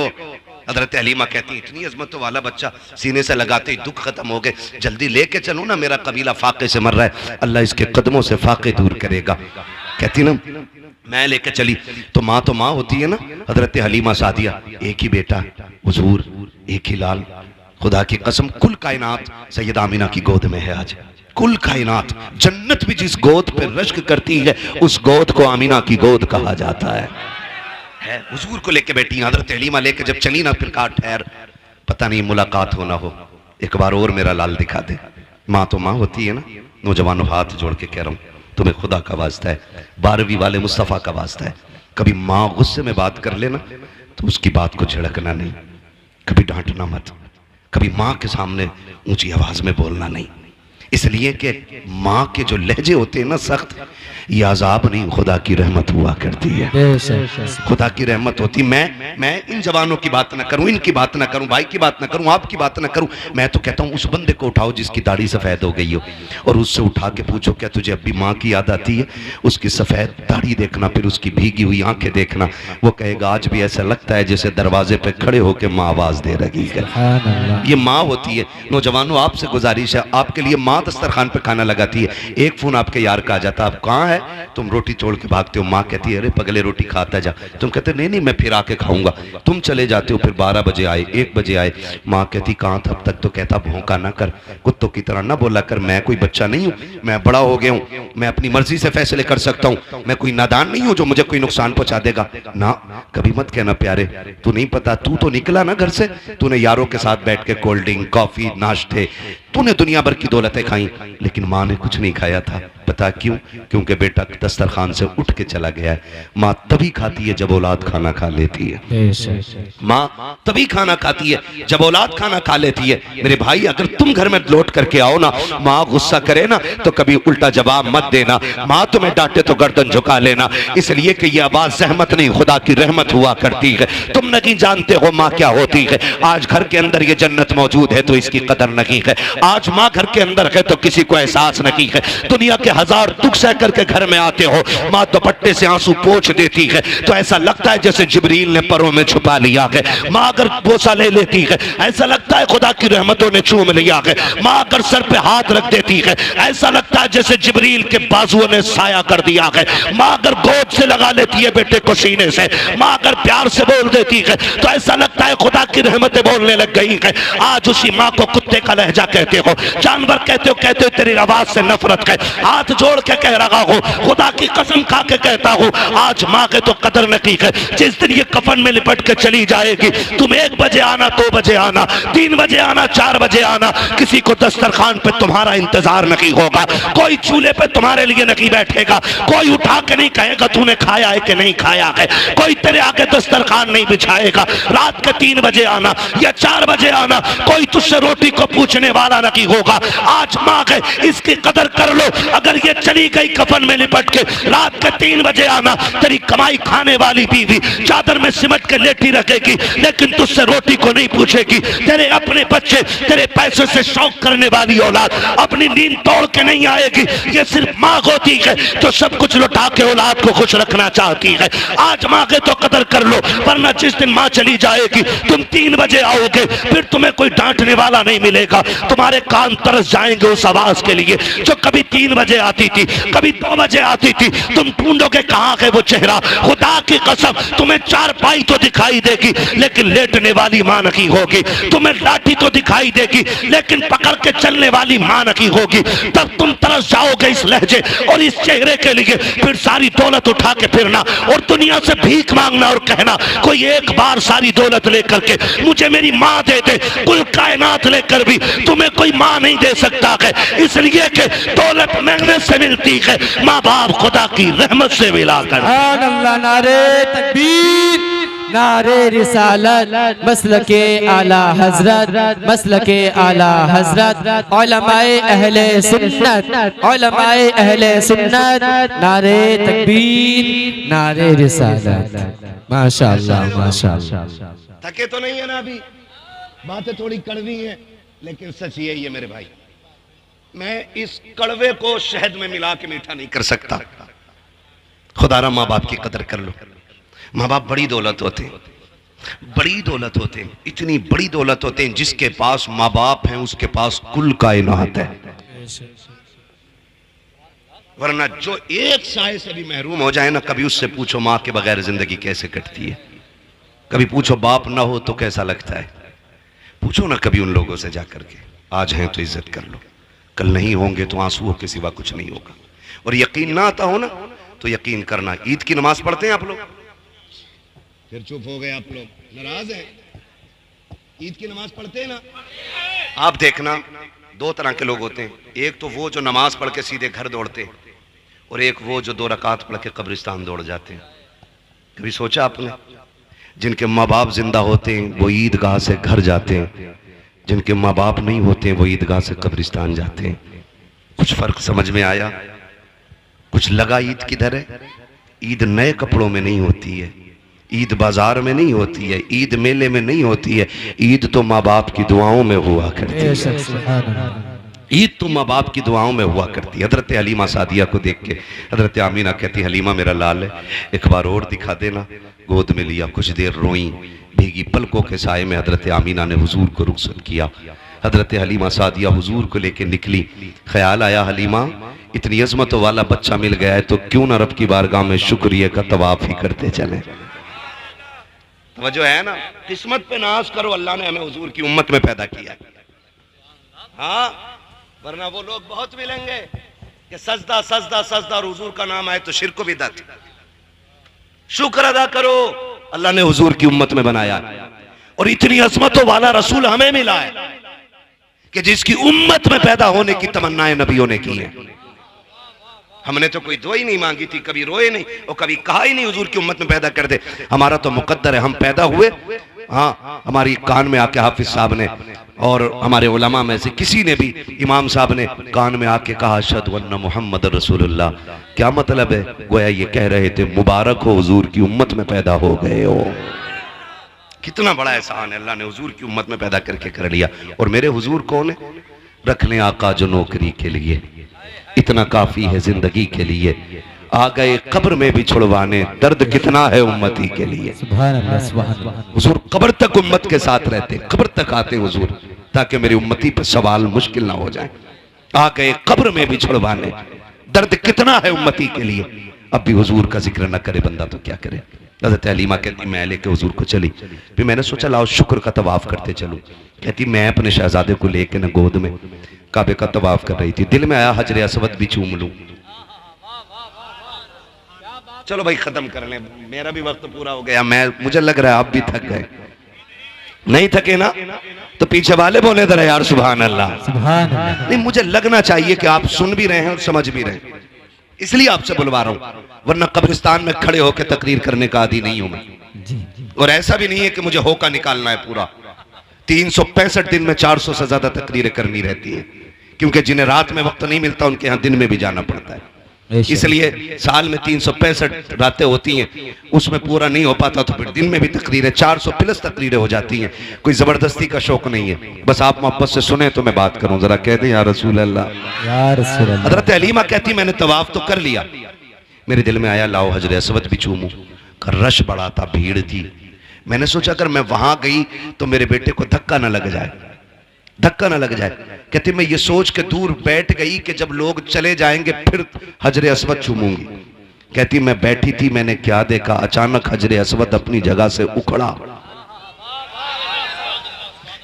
हजरत हलीमा कहती है इतनी अजमतों वाला बच्चा, सीने से लगाते ही दुख खत्म हो गए, जल्दी लेके चलो ना, मेरा कबीला फाके से मर रहा है, अल्लाह इसके कदमों से फाके दूर करेगा। कहती ना मैं लेकर चली तो माँ होती है ना। हजरत हलीमा सादिया, एक ही बेटा हुजूर, एक ही लाल। खुदा की कसम कुल कायनात सैयदा आमिना की गोद में है आज। कुल कायनात, जन्नत भी जिस गोद पे रश्क करती है उस गोद को आमिना की गोद कहा जाता है। हुजूर को लेके बैठी, हजरत हलीमा लेके जब चली ना, फिर कहा ठहर, पता नहीं मुलाकात हो ना हो, एक बार और मेरा लाल दिखा दे। माँ तो माँ होती है ना। नौजवानों हाथ जोड़ के कह रहा हूँ, तुम्हें खुदा का वास्ता है, 12वीं वाले मुस्तफ़ा का वास्ता है, कभी माँ गुस्से में बात कर लेना तो उसकी बात को झिड़कना नहीं, कभी डांटना मत, कभी माँ के सामने ऊंची आवाज में बोलना नहीं। इसलिए कि माँ के जो लहजे होते हैं ना सख्त, ये अजाब नहीं, खुदा की रहमत हुआ करती है। खुदा की रहमत होती। मैं इन जवानों की बात ना करूं, इनकी बात ना करूं, भाई की बात ना करूं, आपकी बात ना करूं। मैं तो कहता हूं उस बंदे को उठाओ जिसकी दाढ़ी सफेद हो गई हो और उससे उठा के पूछो क्या तुझे अब भी माँ की याद आती है? उसकी सफेद दाढ़ी देखना, फिर उसकी भीगी हुई आंखें देखना, वो कहेगा आज भी ऐसा लगता है जैसे दरवाजे पे खड़े होकर माँ आवाज दे रही है। ये माँ होती है। नौजवानों आपसे गुजारिश है, आपके लिए माँ दस्तरखान पे खाना लगाती है, एक फोन आपके यार का आ जाता, आप कहाँ है? तुम रोटी छोड़ के भागते हो, माँ कहती है अरे पगले रोटी खाता जा, तुम कहते नहीं नहीं मैं फिर आके खाऊंगा, तुम चले जाते हो, फिर 12 बजे आए, 1 बजे आए, माँ कहती कहाँ था अब तक? तो कहता भौंका ना कर, कुत्तों की तरह ना बोला कर, मैं कोई बच्चा नहीं हूँ, मैं बड़ा हो गया हूँ, मैं अपनी मर्जी से फैसले कर सकता हूँ, मैं कोई नादान नहीं हूँ जो मुझे कोई नुकसान पहुंचा देगा। ना कभी मत कहना प्यारे, तू नहीं पता, तू तो निकला ना घर से, तूने यारों के साथ बैठ के कोल्ड ड्रिंक, कॉफी, नाश्ते, तूने दुनिया भर की दौलतें खाई, लेकिन माँ ने कुछ नहीं खाया था। पता क्यों? क्योंकि बेटा दस्तरखान से उठ के चला गया है। माँ तभी खाती है जब औलाद खाना खा लेती है। माँ तभी खाना खाती है जब औलाद खाना खा लेती है। मेरे भाई अगर तुम घर में लौट करके आओ ना, माँ गुस्सा करे ना तो कभी उल्टा जवाब मत देना, माँ तुम्हें डांटे तो गर्दन झुका लेना, इसलिए कि यह आवाज जहमत नहीं खुदा की रहमत हुआ करती है। तुम नहीं जानते हो माँ क्या होती है। आज घर के अंदर ये जन्नत मौजूद है तो इसकी कदर नहीं है। आज माँ घर के अंदर है तो किसी को एहसास नहीं है। दुनिया के 1000 दुख सह करके घर में आते हो, माँ दुपट्टे से आंसू पोंछ देती है तो ऐसा लगता है जैसे जिब्रील ने परों में छुपा लिया है। माँ अगर बोसा ले लेती है ऐसा लगता है खुदा की रहमतों ने चूम लिया है। माँ अगर सर पे हाथ रख देती है ऐसा लगता है जैसे जिब्रील के बाजुओं ने साया कर दिया है। माँ अगर गोद से लगा लेती है बेटे को सीने से, माँ अगर प्यार से बोल देती है तो ऐसा लगता है खुदा की रहमतें बोलने लग गई है। आज उसी माँ को कुत्ते का लहजा कहते हो, जानवर कहते हो तेरी आवाज से नफरत है। हाथ जोड़ के कह रहा हूँ, खुदा की कसम खा के कहता हूँ, आज माँ के तो कदर नहीं है। जिस दिन ये कफन में लिपट के चली जाएगी, तुम 1 बजे आना, 2 बजे आना, 3 बजे आना, 4 बजे आना, किसी को दस्तरखान पे तुम्हारा इंतजार नहीं होगा, कोई चूल्हे पे तुम्हारे लिए नहीं बैठेगा, कोई उठा के नहीं कहेगा तूने खाया है कि नहीं खाया है, कोई तेरे आगे दस्तरखान नहीं बिछाएगा। रात के 3 बजे आना या 4 बजे आना, कोई तुझसे रोटी को पूछने वाला नहीं होगा। आज माँ है, इसकी कदर कर लो। अगर ये चली गई कफन में लिपट के, रात के 3 बजे आना, तेरी कमाई खाने वाली बीवी चादर में सिमट के लेटी रखेगी लेकिन तुझसे रोटी को नहीं पूछेगी। तेरे अपने बच्चे, तेरे पैसे से शौक करने वाली औलाद अपनी नींद तोड़ के नहीं आएगी। ये सिर्फ माँ होती है जो सब कुछ लुटा के औलाद को खुश रखना चाहती है। आज माँ के तो कदर कर लो, वरना जिस दिन माँ चली जाएगी तुम 3 बजे आओगे, फिर तुम्हें कोई डांटने वाला नहीं मिलेगा। तुम्हारे कान तरस जाएंगे उस आवाज के लिए जो कभी 3 बजे आती थी, कभी 2 बजे आती थी। तुम ढूंढोगे कहाँ है वो चेहरा। खुदा की कसम तुम्हें 4 पाई तो दिखाई देगी लेकिन लेटने वाली माँ नहीं होगी। तुम्हें लाठी तो दिखाई देगी लेकिन पकड़ के चलने वाली माँ नहीं होगी। तब तुम तरस जाओगे इस लहजे और इस चेहरे के लिए। फिर सारी दौलत उठा के फिरना और दुनिया से भीख मांगना और कहना कोई एक बार सारी दौलत लेकर के मुझे मेरी माँ दे दे। कुल कायनात लेकर भी तुम्हें कोई माँ नहीं दे सकता है, इसलिए कि दौलत मेहनत से मिलती है, माँ बाप खुदा की रहमत से मिलाकर। अल्लाह, नारे तकबीर, नारे रिसालत, मसलके आला हजरत, मसलके आला हजरत, उलमाए अहले सुन्नत, उलमाए अहले सुन्नत, नारे तकबीर, नारे रिसालत। माशाअल्लाह, माशाअल्लाह। थके तो नहीं है ना? अभी बातें थोड़ी कड़वी हैं लेकिन सच यही है मेरे भाई, मैं इस कड़वे को शहद में मिला के मीठा नहीं कर सकता। खुदारा माँ बाप की कदर कर लो। माँ बाप बड़ी दौलत होते हैं, बड़ी दौलत होते हैं, इतनी बड़ी दौलत होते हैं जिसके पास माँ बाप हैं उसके पास कुल कायनात है। वरना जो एक साय से भी महरूम हो जाए ना, कभी उससे पूछो माँ के बगैर जिंदगी कैसे कटती है, कभी पूछो बाप ना हो तो कैसा लगता है, पूछो ना कभी उन लोगों से जाकर के। आज हैं तो इज्जत कर लो, कल नहीं होंगे तो आंसुओं के सिवा कुछ नहीं होगा। और यकीन ना आता हो ना तो यकीन करना, ईद की नमाज पढ़ते हैं आप लोग, फिर चुप हो गए आप लोग, नाराज हैं। ईद की नमाज पढ़ते हैं ना? आप देखना दो तरह के लोग होते हैं, एक तो वो जो नमाज पढ़ के सीधे घर दौड़ते हैं, और एक वो जो 2 रकात पढ़ के कब्रिस्तान दौड़ जाते हैं। कभी सोचा आपने? जिनके माँ बाप जिंदा होते हैं वो ईदगाह से घर जाते हैं, जिनके माँ बाप नहीं होते हैं वो ईदगाह से कब्रिस्तान जाते हैं। कुछ फर्क समझ में आया? कुछ लगा ईद किधर है? ईद नए कपड़ों में नहीं होती है, ईद बाजार में नहीं होती है, ईद मेले में नहीं होती है, ईद तो माँ बाप की दुआओं में हुआ करती है। ईद तो माँ बाप की दुआओं में हुआ करती है। हजरत हलीमा सादिया को देख के हजरत आमीना कहती, हलीमा मेरा लाल है, एक बार और दिखा देना। गोद में लिया, कुछ देर रोई, भीगी पलकों के साए में हजरत आमीना ने हुजूर को रुखसत किया। हजरत हलीमा सादिया हुजूर को लेके निकली। ख्याल आया, हलीमा इतनी अजमतों वाला बच्चा मिल गया है तो क्यों ना रब की बारगाह में शुक्रिया का तवाफ ही करते चले। वजह है ना, किस्मत पे नाज करो, अल्लाह ने हमें हुजूर की उम्मत में पैदा किया। हाँ, वरना वो लोग बहुत मिलेंगे कि सजदा सजदा सजदा और हुजूर का नाम आए तो शिर्क बिदअत। शुक्र अदा करो, अल्लाह ने हुजूर की उम्मत में बनाया, और इतनी अजमतों वाला रसूल हमें मिला है कि जिसकी उम्मत में पैदा होने की तमन्नाएं नबियों ने की हैं। हमने तो कोई दुआ ही नहीं मांगी थी, कभी रोए नहीं और कभी कहा ही नहीं हुजूर की उम्मत में पैदा कर दे। हमारा तो मुकद्दर है, हम पैदा हुए। हाँ, हमारी कान में आके हाफिज साहब ने और हमारे उलमा में से किसी ने भी, इमाम साहब ने कान में आके कहा अशहदु अन्ना मुहम्मद रसूलुल्लाह। क्या मतलब है? गोया ये कह रहे थे मुबारक हो हुजूर की उम्मत में पैदा हो गए हो। कितना बड़ा एहसान है, अल्लाह ने हुजूर की उम्मत में पैदा करके कर लिया। और मेरे हुजूर कौन है? रखने आका जो नौकरी के लिए, इतना काफी है जिंदगी के लिए। आ गए कब्र में भी छुड़वाने, दर्द कितना है उम्मती के लिए। हुजूर कब्र तक उम्मत के साथ रहते, कब्र तक आते हुजूर, ताकि मेरी उम्मती पर सवाल मुश्किल ना हो जाए। आ गए कब्र में भी छुड़वाने, दर्द कितना है उम्मती के लिए। अब भी हुजूर का जिक्र न करे बंदा तो क्या करे। हज़रत हलीमा कहती, मैं लेके हुजूर को चली, फिर मैंने सोचा लाओ शुक्र का तवाफ करते चलूं। कहती मैं अपने शहजादे को लेके न गोद में काबे का तवाफ कर रही थी, दिल में आया हजरे असवद भी चूम लूं। चलो भाई खत्म कर लें, मेरा भी वक्त पूरा हो गया। मुझे लग रहा है आप भी थक गए, नहीं थके ना? तो पीछे वाले बोले जरा यार सुभान अल्लाह। नहीं, मुझे लगना चाहिए कि आप सुन भी रहे हैं और समझ भी रहे हैं, इसलिए आपसे बुलवा रहा हूं, वरना कब्रिस्तान में खड़े होकर तकरीर करने का आदी नहीं हूं मैं। और ऐसा भी नहीं है कि मुझे होका निकालना है पूरा। 365 दिन में 400 से ज्यादा तकरीरें करनी रहती है, क्योंकि जिन्हें रात में वक्त नहीं मिलता उनके यहाँ दिन में भी जाना पड़ता है। इसलिए साल में 365 रातें होती हैं, उसमें पूरा नहीं हो पाता तो फिर दिन में भी तकरीरें 400 प्लस तकरीरें हो जाती हैं। कोई जबरदस्ती का शौक नहीं है, बस आप मोहब्बत से सुने तो मैं बात करूं। जरा कह दें या रसूल अल्लाह। हजरत हलीमा कहती मैंने तवाफ तो कर लिया, मेरे दिल में आया लाओ हजरे असवद भी चूमूं। रश बड़ा था, भीड़ थी। मैंने सोचा अगर मैं वहां गई तो मेरे बेटे को धक्का न लग जाए, धक्का न लग जाए। कहती मैं ये सोच के दूर बैठ गई कि जब लोग चले जाएंगे फिर हजरे असवद चूमूंगी। कहती मैं बैठी थी, मैंने क्या देखा, अचानक हजरे असवद अपनी जगह से उखड़ा।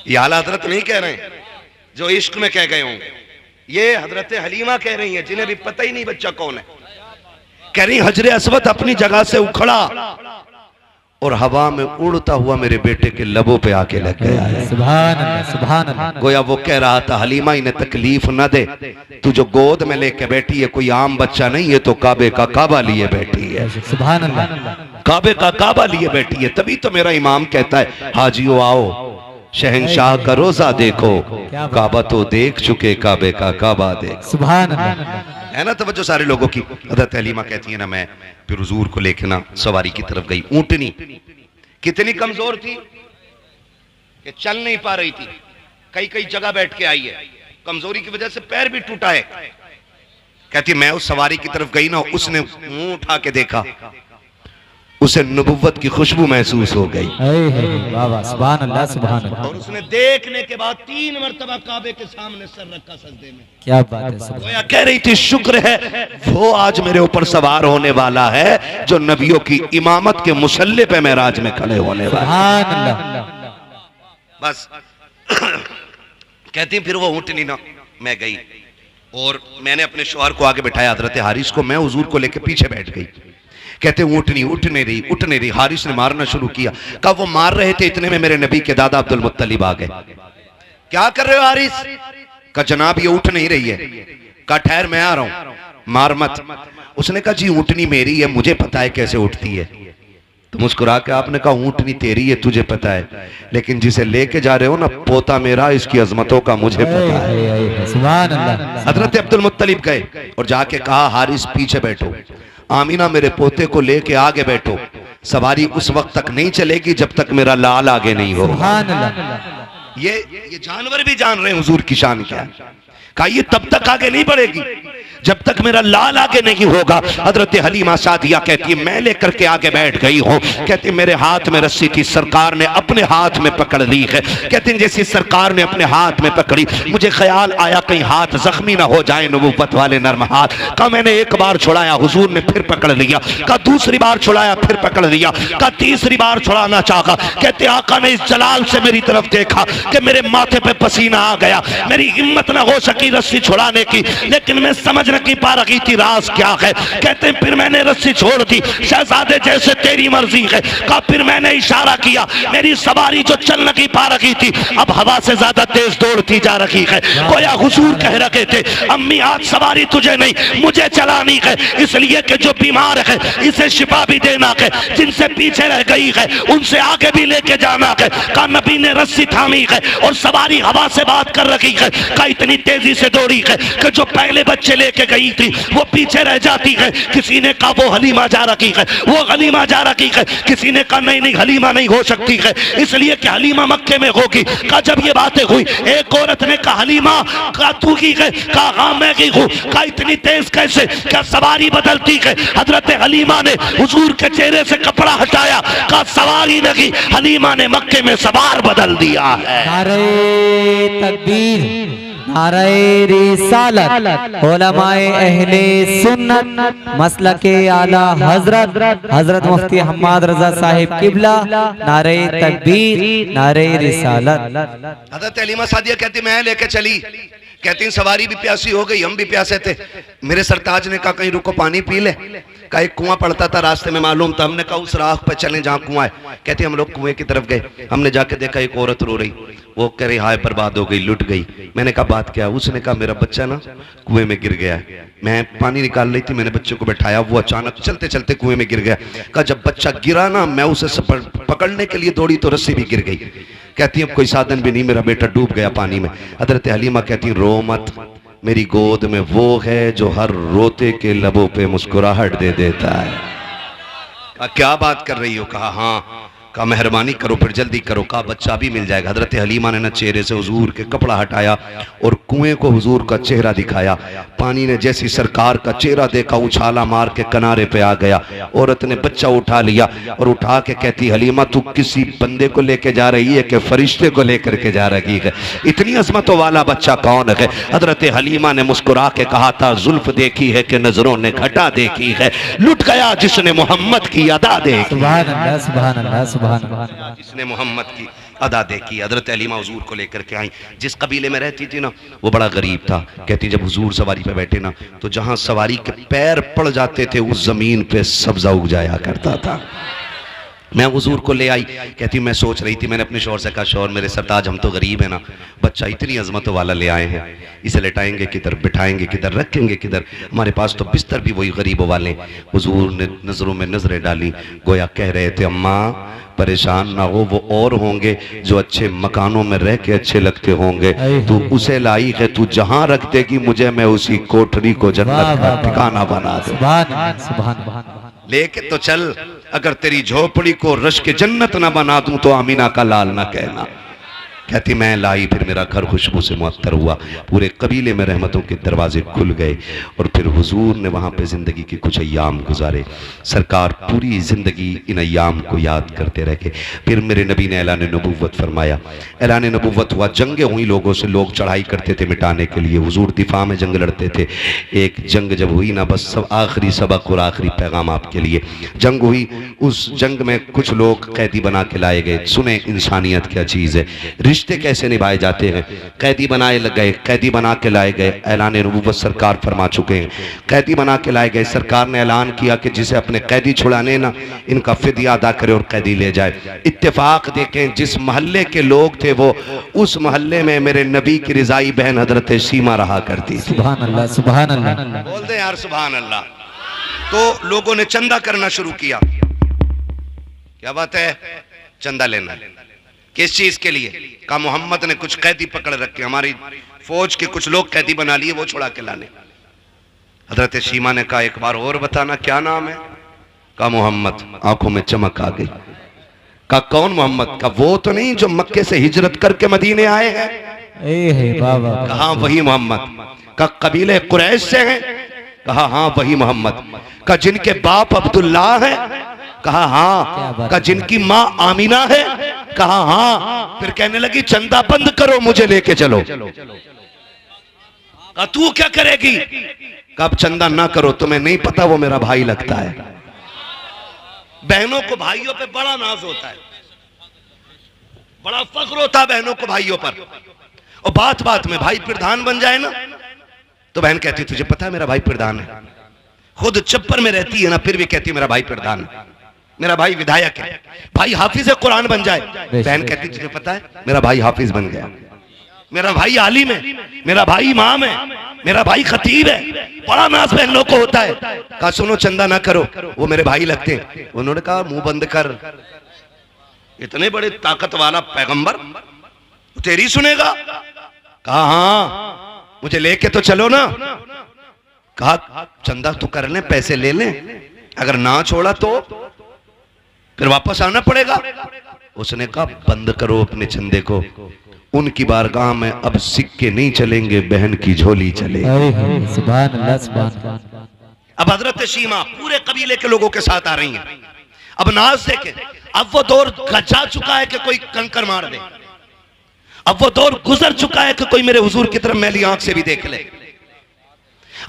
ये आला हजरत नहीं कह रहे जो इश्क में कह गए होंगे, ये हजरत हलीमा कह रही है जिन्हें भी पता ही नहीं बच्चा कौन है। कह रही हजरे असवद अपनी जगह से उखड़ा और हवा में उड़ता हुआ मेरे बेटे के लबों पे आके लग गया है। सुभान अल्लाह, सुभान अल्लाह। गोया वो कह रहा था हलीमा इन्हें तकलीफ न दे, तू जो गोद में लेके बैठी है कोई आम बच्चा नहीं है, तो काबे का काबा लिए बैठी है। सुभान अल्लाह, काबे का काबा लिए बैठी है। तभी तो मेरा इमाम कहता है हाजियो आओ शहंशाह का रोजा देखो, काबा तो देख चुके काबे का काबा देख। सुभान अल्लाह, है ना तवज्जो सारे लोगों की। हज़रत हलीमा कहती है ना, मैं फिर हुजूर को लेके ना सवारी की तरफ गई। ऊंटनी कितनी कमजोर थी कि चल नहीं पा रही थी, कई कई जगह बैठ के आई है, कमजोरी की वजह से पैर भी टूटा है। कहती मैं उस सवारी की तरफ गई ना, उसने मुंह उठा के देखा, उसे नबुव्वत की खुशबू महसूस हो गई। बाबा सुभान अल्लाह सुभान अल्लाह। और उसने देखने के बाद 3 मरतबा काबे के सामने सर रखा सजदे में। क्या बात है सुभान। गोया कह रही थी शुक्र है वो आज मेरे ऊपर सवार होने वाला है जो नबियों की इमामत के मुसल्ले पे मेराज में खड़े होने वाला। सुभान अल्लाह। बस कहती फिर वो ऊँटनी ना मैं गई और मैंने अपने शौहर को आगे बिठाया, हजरत हारिस को, मैं हुजूर को लेकर पीछे बैठ गई। कहते ऊँटनी उठ नहीं रही। हारिस ने मारना शुरू किया। कहा वो मार रहे थे, इतने में मेरे नबी के दादा अब्दुल मुत्तलिब आ गए। क्या कर रहे हो हारिस? कहा जनाब ये उठ नहीं रही है। कहा ठहर मैं आ रहा हूं, मार मत। उसने कहा जी ऊँटनी मेरी है, मुझे पता है कैसे उठती है। तो मुस्कुरा के आपने कहा ऊँटनी तेरी है, तुझे पता है, लेकिन जिसे लेके जा रहे हो ना पोता मेरा, इसकी अजमतों का मुझे पता है। सुभान अल्लाह। हजरत अब्दुल मुत्तलिब गए और जाके कहा हारिस पीछे बैठो, आमीना मेरे पोते को लेके आगे बैठो, सवारी उस वक्त तक नहीं चलेगी जब तक मेरा लाल आगे नहीं हो। सुभान अल्लाह। ये जानवर भी जान रहे हैं हुजूर की शान क्या है। कहा ये तब तक आगे नहीं बढ़ेगी जब तक मेरा लाल आगे नहीं होगा। हजरत हलीमा सादिया कहती है मैं लेकर के आगे बैठ गई हूँ। कहती मेरे हाथ में रस्सी थी, सरकार ने अपने हाथ में पकड़ ली है। कहती जैसे सरकार ने अपने हाथ में पकड़ी मुझे ख्याल आया कहीं हाथ जख्मी ना हो जाए, नबुव्वत वाले नर्म हाथ। कहा मैंने एक बार छुड़ाया, हुजूर ने फिर पकड़ लिया। कहा दूसरी बार छुड़ाया, फिर पकड़ लिया। कहा तीसरी बार छुड़ाना चाहा। कहते आका ने इस जलाल से मेरी तरफ देखा कि मेरे माथे पे पसीना आ गया, मेरी हिम्मत ना हो सकी रस्सी छुड़ाने की, लेकिन मैं समझ नहीं पा रही थी राज क्या है। कहते हैं फिर मैंने रस्सी छोड़ दी, शहजादे जैसे तेरी मर्जी है। कहा फिर मैंने इशारा किया, मेरी सवारी जो चल नहीं पा रही थी अब हवा से ज्यादा तेज दौड़ती जा रही है। गोया हुजूर कह रहे थे अम्मी आज सवारी तुझे नहीं मुझे चलानी है, इसलिए कि जो बीमार है इसे शिफा भी देना है, जिनसे पीछे रह गई है उनसे आगे भी लेके जाना है। कहा नबी ने रस्सी थामी है और सवारी हवा से बात कर रही है। कहा इतनी तेजी से दौड़ी है कि जो पहले बच्चे लेके गई थी वो पीछे रह जाती है। किसी ने कहा वो हलीमा जा रही है, वो हलीमा जा रही है। किसी ने कहा नहीं नहीं हलीमा नहीं हो सकती है, इसलिए कि हलीमा मक्के में होगी। कहा जब ये बातें हुई एक औरत ने कहा हलीमा कहा तू की है? कहा हाँ मैं की हूँ। कहा इतनी तेज कैसे? क्या सवारी बदलती है? हजरत हलीमा ने हुजूर के चेहरे से कपड़ा हटाया। कहा सवारी नहीं, हलीमा ने मक्के में सवार बदल दिया है। नारे तकबीर, नारे रिसालत, उलमाए अहले सुन्नत, मसलके आला हजरत मुफ्ती हम्माद रजा साहिब किबला, नारे तकबीर, नारे रिसालत। हजरत हलीमा सादिया कहती मैं लेके चली। कहती सवारी भी प्यासी हो गई, हम भी प्यासे थे। मेरे सरताज ने कहा कहीं रुको पानी पी ले। का एक कुआं पड़ता था रास्ते में मालूम था, हमने कहा उस राह पर चलें जहाँ कुआं है। कहते हम लोग कुएं की तरफ गए, हमने जाके देखा एक औरत रो रही, वो कह रही हाय बर्बाद हो गई, लुट गई। मैंने कहा बात क्या? उसने कहा मेरा बच्चा ना कुएं में गिर गया है, मैं पानी निकाल रही थी, मैंने बच्चे को बैठाया, वो अचानक चलते चलते कुएं में गिर गया। कहा जब बच्चा गिरा ना मैं उसे पकड़ने के लिए दौड़ी तो रस्सी भी गिर गई। कहती अब कोई साधन भी नहीं, मेरा बेटा डूब गया पानी में। हजरत हलीमा कहती रो मत, मेरी गोद में वो है जो हर रोते के लबों पे मुस्कुराहट दे देता है। क्या बात कर रही हो? कहा हाँ। कहा मेहरबानी करो फिर जल्दी करो। कहा बच्चा भी मिल जाएगा। हजरत हलीमा ने न चेहरे से हुजूर के कपड़ा हटाया और कुएं को हुजूर का चेहरा दिखाया। पानी ने जैसी सरकार का चेहरा देखा उछाला मार के किनारे पे आ गया। औरत ने बच्चा उठा लिया और उठा के कहती हलीमा तू किसी बंदे को लेके जा रही है कि फरिश्ते को लेकर के जा रही है? इतनी अजमतों वाला बच्चा कौन है? हजरत हलीमा ने मुस्कुरा के कहा था जुल्फ देखी है कि नजरों ने घटा देखी है, लुट गया जिसने मोहम्मद की अदा देखी। सुभान अल्लाह, सुभान अल्लाह, सुभान अल्लाह। जिसने मोहम्मद की अदा देखी। हजरत हलीमा हुजूर को लेकर के आई। जिस कबीले में रहती थी ना वो बड़ा गरीब था। कहती जब हुजूर सवारी पे बैठे ना तो जहां सवारी के पैर पड़ जाते थे उस जमीन पे सब्जा उग जाया करता था। मैं हुजूर को ले आई। कहती मैं सोच रही थी, मैंने अपने शौहर से कहा शौहर मेरे सरताज हम तो गरीब है ना, बच्चा इतनी अजमतों वाला ले आए हैं, इसे लेटाएंगे किधर, बिठाएंगे किधर, रखेंगे किधर? हमारे पास तो बिस्तर भी वही गरीबों वाले। हुजूर ने नजरों में नजरें डाली, गोया कह रहे थे अम्मा परेशान ना हो, वो और होंगे जो अच्छे मकानों में रह के अच्छे लगते होंगे, तू उसे लाई है, तू जहां रख देगी मुझे मैं उसी कोठरी को जन्नत का ठिकाना बना दूं। लेके तो चल, अगर तेरी झोपड़ी को रश के जन्नत ना बना दूं तो आमीना का लाल ना कहना। कहती मैं लाई, फिर मेरा घर खुशबू से मुअत्तर हुआ, पूरे कबीले में रहमतों के दरवाजे खुल गए और फिर हुजूर ने वहाँ पे ज़िंदगी के कुछ अय्याम गुजारे। सरकार पूरी ज़िंदगी इन अय्याम को याद करते रहे। फिर मेरे नबी ने ऐलान नबूवत फरमाया। ऐलान नबूवत हुआ, जंगें हुई, लोगों से लोग चढ़ाई करते थे मिटाने के लिए, हुजूर दिफा में जंग लड़ते थे। एक जंग जब हुई ना, बस सब आखिरी सबक और आखिरी पैगाम आपके लिए। जंग हुई, उस जंग में कुछ लोग कैदी बना के लाए गए। सुने इंसानियत क्या चीज़ है, रिश्ते कैसे निभाए जाते हैं। कैदी बनाए गए, कैदी बना के लाए गए। ऐलान नबूवत सरकार फरमा चुके हैं, कैदी बना के लाए गए। सरकार ने ऐलान किया कि जिसे अपने कैदी छुड़ाने ना, इनका फिदिया अदा करे और कैदी ले जाए। इत्तेफाक देखें, जिस मोहल्ले के लोग थे वो उस मोहल्ले में मेरे नबी की रिजाई बहन हजरत सीमा रहा करती। सुभान अल्लाह, सुभान अल्लाह। बोल दे यार सुभान अल्लाह। तो लोगों ने चंदा करना शुरू किया। क्या बात है, चंदा लेना। किस चीज के लिए? कहा मोहम्मद ने कुछ कैदी पकड़ रखे, हमारी फौज के कुछ लोग कैदी बना लिए, वो छुड़ा के लाने। हजरत सीमा ने कहा एक बार और बताना क्या नाम है? कहा मोहम्मद। आंखों में चमक आ गई। कहा कौन मोहम्मद? का वो तो नहीं जो मक्के से हिजरत करके मदीने आए हैं? कहा वही मोहम्मद। का कबीले कुरैश से हैं? कहा हाँ वही मोहम्मद। का जिनके बाप अब्दुल्ला है? कहा हाँ। का जिनकी माँ आमीना है? कहा हाँ। फिर कहने लगी चंदा बंद करो, मुझे लेके चलो। कहा तू क्या करेगी? कब चंदा ना करो, तुम्हें नहीं पता वो मेरा भाई लगता है। बहनों को भाइयों पे बड़ा नाज होता है, बड़ा फख्र होता है बहनों को भाइयों पर। और बात बात में भाई प्रधान बन जाए ना, तो बहन कहती तुझे पता है मेरा भाई प्रधान है। खुद चप्पर में रहती है ना, फिर भी कहती मेरा भाई प्रधान है, मेरा भाई विधायक है। भाई हाफिज कुरान बन जाए, बहन कहती तुझे पता है मेरा भाई हाफिज बन गया, मेरा भाई आलिम है, मेरा भाई इमाम है, मेरा भाई खतीब है। बड़ा नाज बहनों को होता है। कहा सुनो चंदा ना करो, वो मेरे भाई लगते हैं। उन्होंने कहा मुंह बंद कर, इतने बड़े ताकत वाला पैगंबर तेरी सुनेगा? कहा हाँ, मुझे लेके तो चलो ना। कहा चंदा तो कर ले, पैसे ले ले, अगर ना छोड़ा तो फिर वापस आना पड़ेगा। उसने कहा बंद करो अपने चंदे को, उनकी बारगाह में अब सिक्के नहीं चलेंगे, बहन की झोली चलेगी। सुभान अल्लाह, सुभान अल्लाह। अब हजरत सीमा पूरे कबीले के लोगों के साथ आ रही हैं। अब नाज देखे, अब वो दौर जा चुका है कि कोई कंकर मार दे, अब वो दौर गुजर चुका है कि कोई मेरे हुजूर की तरफ मैली आंख से भी देख ले।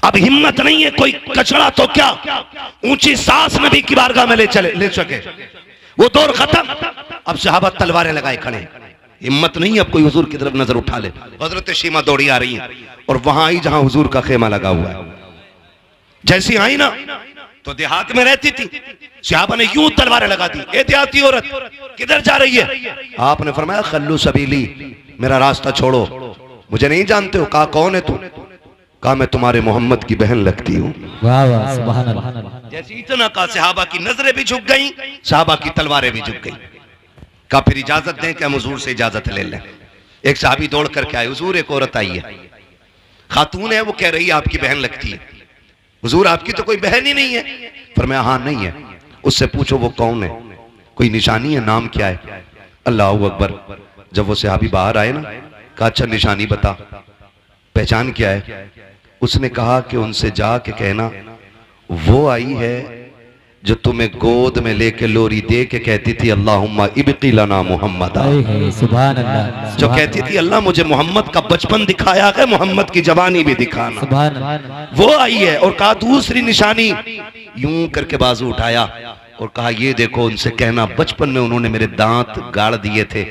अब हिम्मत नहीं है कोई कचड़ा तो क्या ऊंची सांस नबी की बारगाह में ले सके। वो दौर खत्म। अब सहाबा तलवारें लगाए खड़े, हिम्मत नहीं अब कोई हुजूर की तरफ नजर उठा ले। हजरत सीमा दौड़ी आ रही है और वहां आई जहां हुजूर का खेमा लगा हुआ है। जैसी आई ना तो देहात में रहती थी, सहाबा ने यूं तलवारें लगा दी, ए देहाती औरत किधर जा रही है? आपने फरमाया खल्लू सबीली, मेरा रास्ता छोड़ो, मुझे नहीं जानते हो। कहा कौन है तू? कहा मैं तुम्हारे मोहम्मद की बहन लगती हूँ। वाह वाह, सुभान अल्लाह। जैसे इतना कहा सहाबा की नजरें भी झुक गई, सहाबा की तलवारें भी झुक गई। कहा फिर इजाजत दें कि हम हुजूर से इजाजत ले लें। एक साहबी दौड़ करके आए, हुजूर एक औरत आई है, खातून है, वो कह रही है आपकी बहन लगती है। हुजूर आपकी तो कोई बहन ही नहीं है। फरमाया हाँ नहीं है। उससे पूछो वो कौन है, कोई निशानी है, नाम क्या है? अल्लाह अकबर। जब वो सहाबी बाहर आए ना, कहा अच्छा निशानी बता, पहचान क्या है? उसने कहा कि उनसे जाके कहना वो आई है जो तुम्हें गोद में लेके लोरी दे के कहती थी अल्लाहुम्मा इब्की लना मुहम्मद। सुभान अल्लाह। जो कहती थी अल्लाह मुझे मोहम्मद का बचपन दिखाया है, मोहम्मद की जवानी भी दिखाना। सुभान अल्लाह। वो आई है। और कहा दूसरी निशानी, यूं करके बाजू उठाया और कहा ये देखो, उनसे कहना बचपन में उन्होंने मेरे दांत गाड़ दिए थे,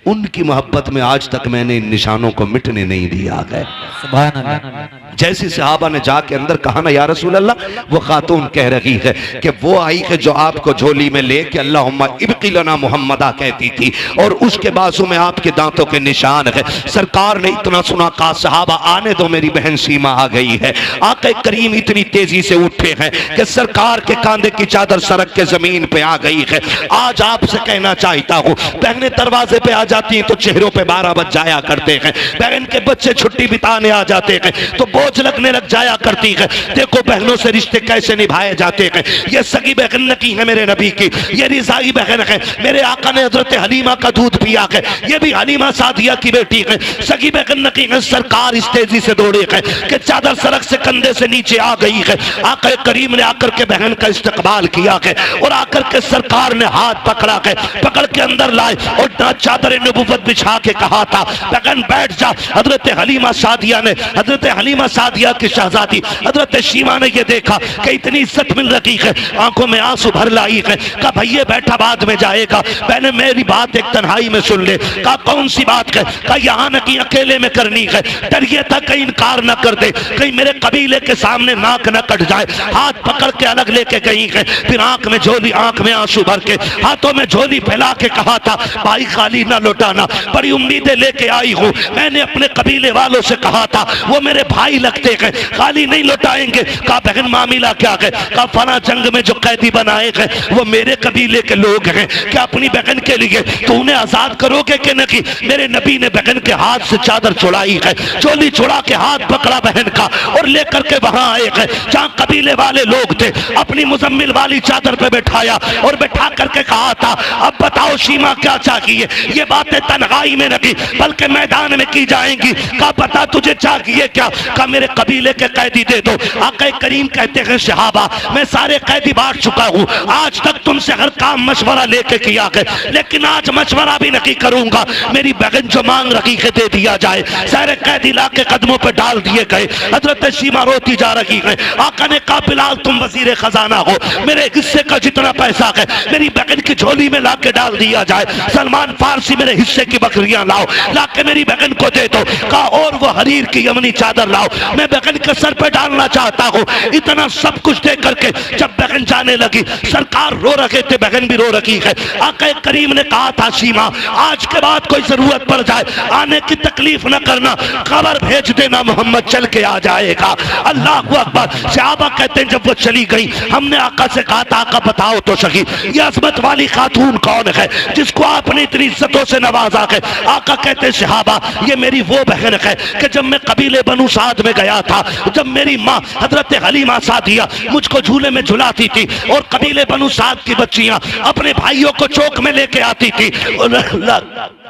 उनकी मोहब्बत में आज तक मैंने इन निशानों को मिटने नहीं दिया है। सुभान अल्लाह। जैसे सहाबा ने जाके अंदर कहा ना या रसूल अल्लाह, वो खातून कह रही है कि वो आई है जो आपको झोली में लेके अल्लाहुम्मा इब्की लना मुहम्मदा कहती थी और उसके बाजू में आपके दांतों के निशान है। सरकार ने इतना सुना, कहा सहाबा आने दो, मेरी बहन सीमा आ गई है। आके करीम इतनी तेजी से उठे हैं कि सरकार के कांधे की चादर सरक के जमीन पे आ गई है। आज आपसे कहना चाहता हूँ, बहनें दरवाजे पे आ जाती हैं तो चेहरों पे 12 बज जाया करते हैं। बहन के बच्चे छुट्टी बिताने आ जाते हैं तो बोझ लगने लग जाया करती है। देखो बहनों से रिश्ते कैसे निभाए जाते हैं। ये सगी बहन की है मेरे नबी की, ये रिजाई बहन है। मेरे आका ने हजरत हलीमा का दूध पिया है, ये भी हलीमा सादिया की बेटी है। सगी बहन की है। सरकार इस तेजी से दौड़े है कि चादर सड़क से कंधे से नीचे आ गई है। आका करीम ने आकर के बहन का इस्तकबाल किया है और आकर के सरकार ने हाथ पकड़ा है, पकड़ के अंदर लाए और चादर नबुव्वत बिछा के कहा था बहन बैठ जा। हजरत हलीमा सादिया ने, हजरत हलीमा सादिया की शहजादी हजरत शीमा ने ये देखा कि इतनी इज्जत मिल रही है, आंखों में आंसू भर लाई है। कहा भैया बैठा बाद में जाएगा। मैंने मेरी बात एक तन्हाई में सुन ले। कहा कौन सी बात है? कहा यहाँ न कि अकेले में करनी है। डर ये था कहीं इनकार न कर दे, कहीं मेरे कबीले के सामने नाक न कट जाए। हाथ पकड़ के अलग लेके गई है, फिर आंख में झोली, आंख में आंसू भर के हाथों में झोली फैला के कहा था भाई खाली ना लौटाना, बड़ी उम्मीदें लेके आई हूँ। मैंने अपने कबीले वालों से कहा था, वो मेरे भाई लगते हैं, खाली नहीं लौटाएंगे। कहा बहन मामला क्या है? कहा फला जंग में जो कैदी बनाए हैं वो मेरे कबीले के लोग हैं। क्या अपनी बहन के लिए तू उन्हें आजाद करोगे कि नहीं? मेरे नबी ने बहन के हाथ से चादर छुड़ाई है, चोली छुड़ा के हाथ पकड़ा बहन का और लेकर के वहां आए हैं जहां कबीले वाले लोग थे। अपनी मुजम्मिल वाली चादर पे बैठाया और बैठा करके कहा था अब बताओ शीमा क्या चाहिए? ये बातें तन्हाई में नहीं बल्कि मैदान में की जाएंगी। कहा बता तुझे चाहिए क्या? कहा मेरे कबीले के कैदी दे दो। आका करीम कहते हैं सहाबा मैं सारे कैदी बांट चुका हूँ, आज तक तुमसे हर काम मशवरा लेके किया है, लेकिन आज मशवरा भी नहीं करूंगा। मेरी बहन जो मांग रही है दे दिया जाए। सारे कैदी ला के कदमों पे डाल दिए गए। हजरत शीमा रोती जा रही है। आका ने कहा बिलाल तुम वजीर खजाना हो, मेरे हिस्से का जितना पैसा है मेरी बहन की झोली में ला के डाल दिया जाए। सलमान फारसी मेरे हिस्से की बकरियां लाओ, ला के मेरी बहन को दे दो। कहा और वो हरीर की यमनी चादर लाओ, मैं बहन के सर पे डालना चाहता हूँ। इतना सब कुछ दे करके जब बहन जाने लगी, सरकार रो रहे थे, बहन भी रो रही है। आका करीम ने कहा था शीमा आज के बाद कोई जरूरत पड़ जाए आने की तकलीफ न करना, खबर भेज देना मोहम्मद चल के आ जाएगा। अल्लाह अकबर। सहाबा कहते हैं जब वो चली गई हमने आका से कहा था आका बताओ तो सही ये अजमत वाली खातून कौन है जिसको आपने इतनी इज्जतों से नवाजा है? आका कहते सहाबा ये मेरी वो बहन है कि जब मैं कबीले बनु साद में गया था, जब मेरी माँ हजरत हलीमा सादिया मुझको झूले में झुलाती थी और कबीले बनु साद की बच्चियां अपने भाइयों को चौक में लेके आती थी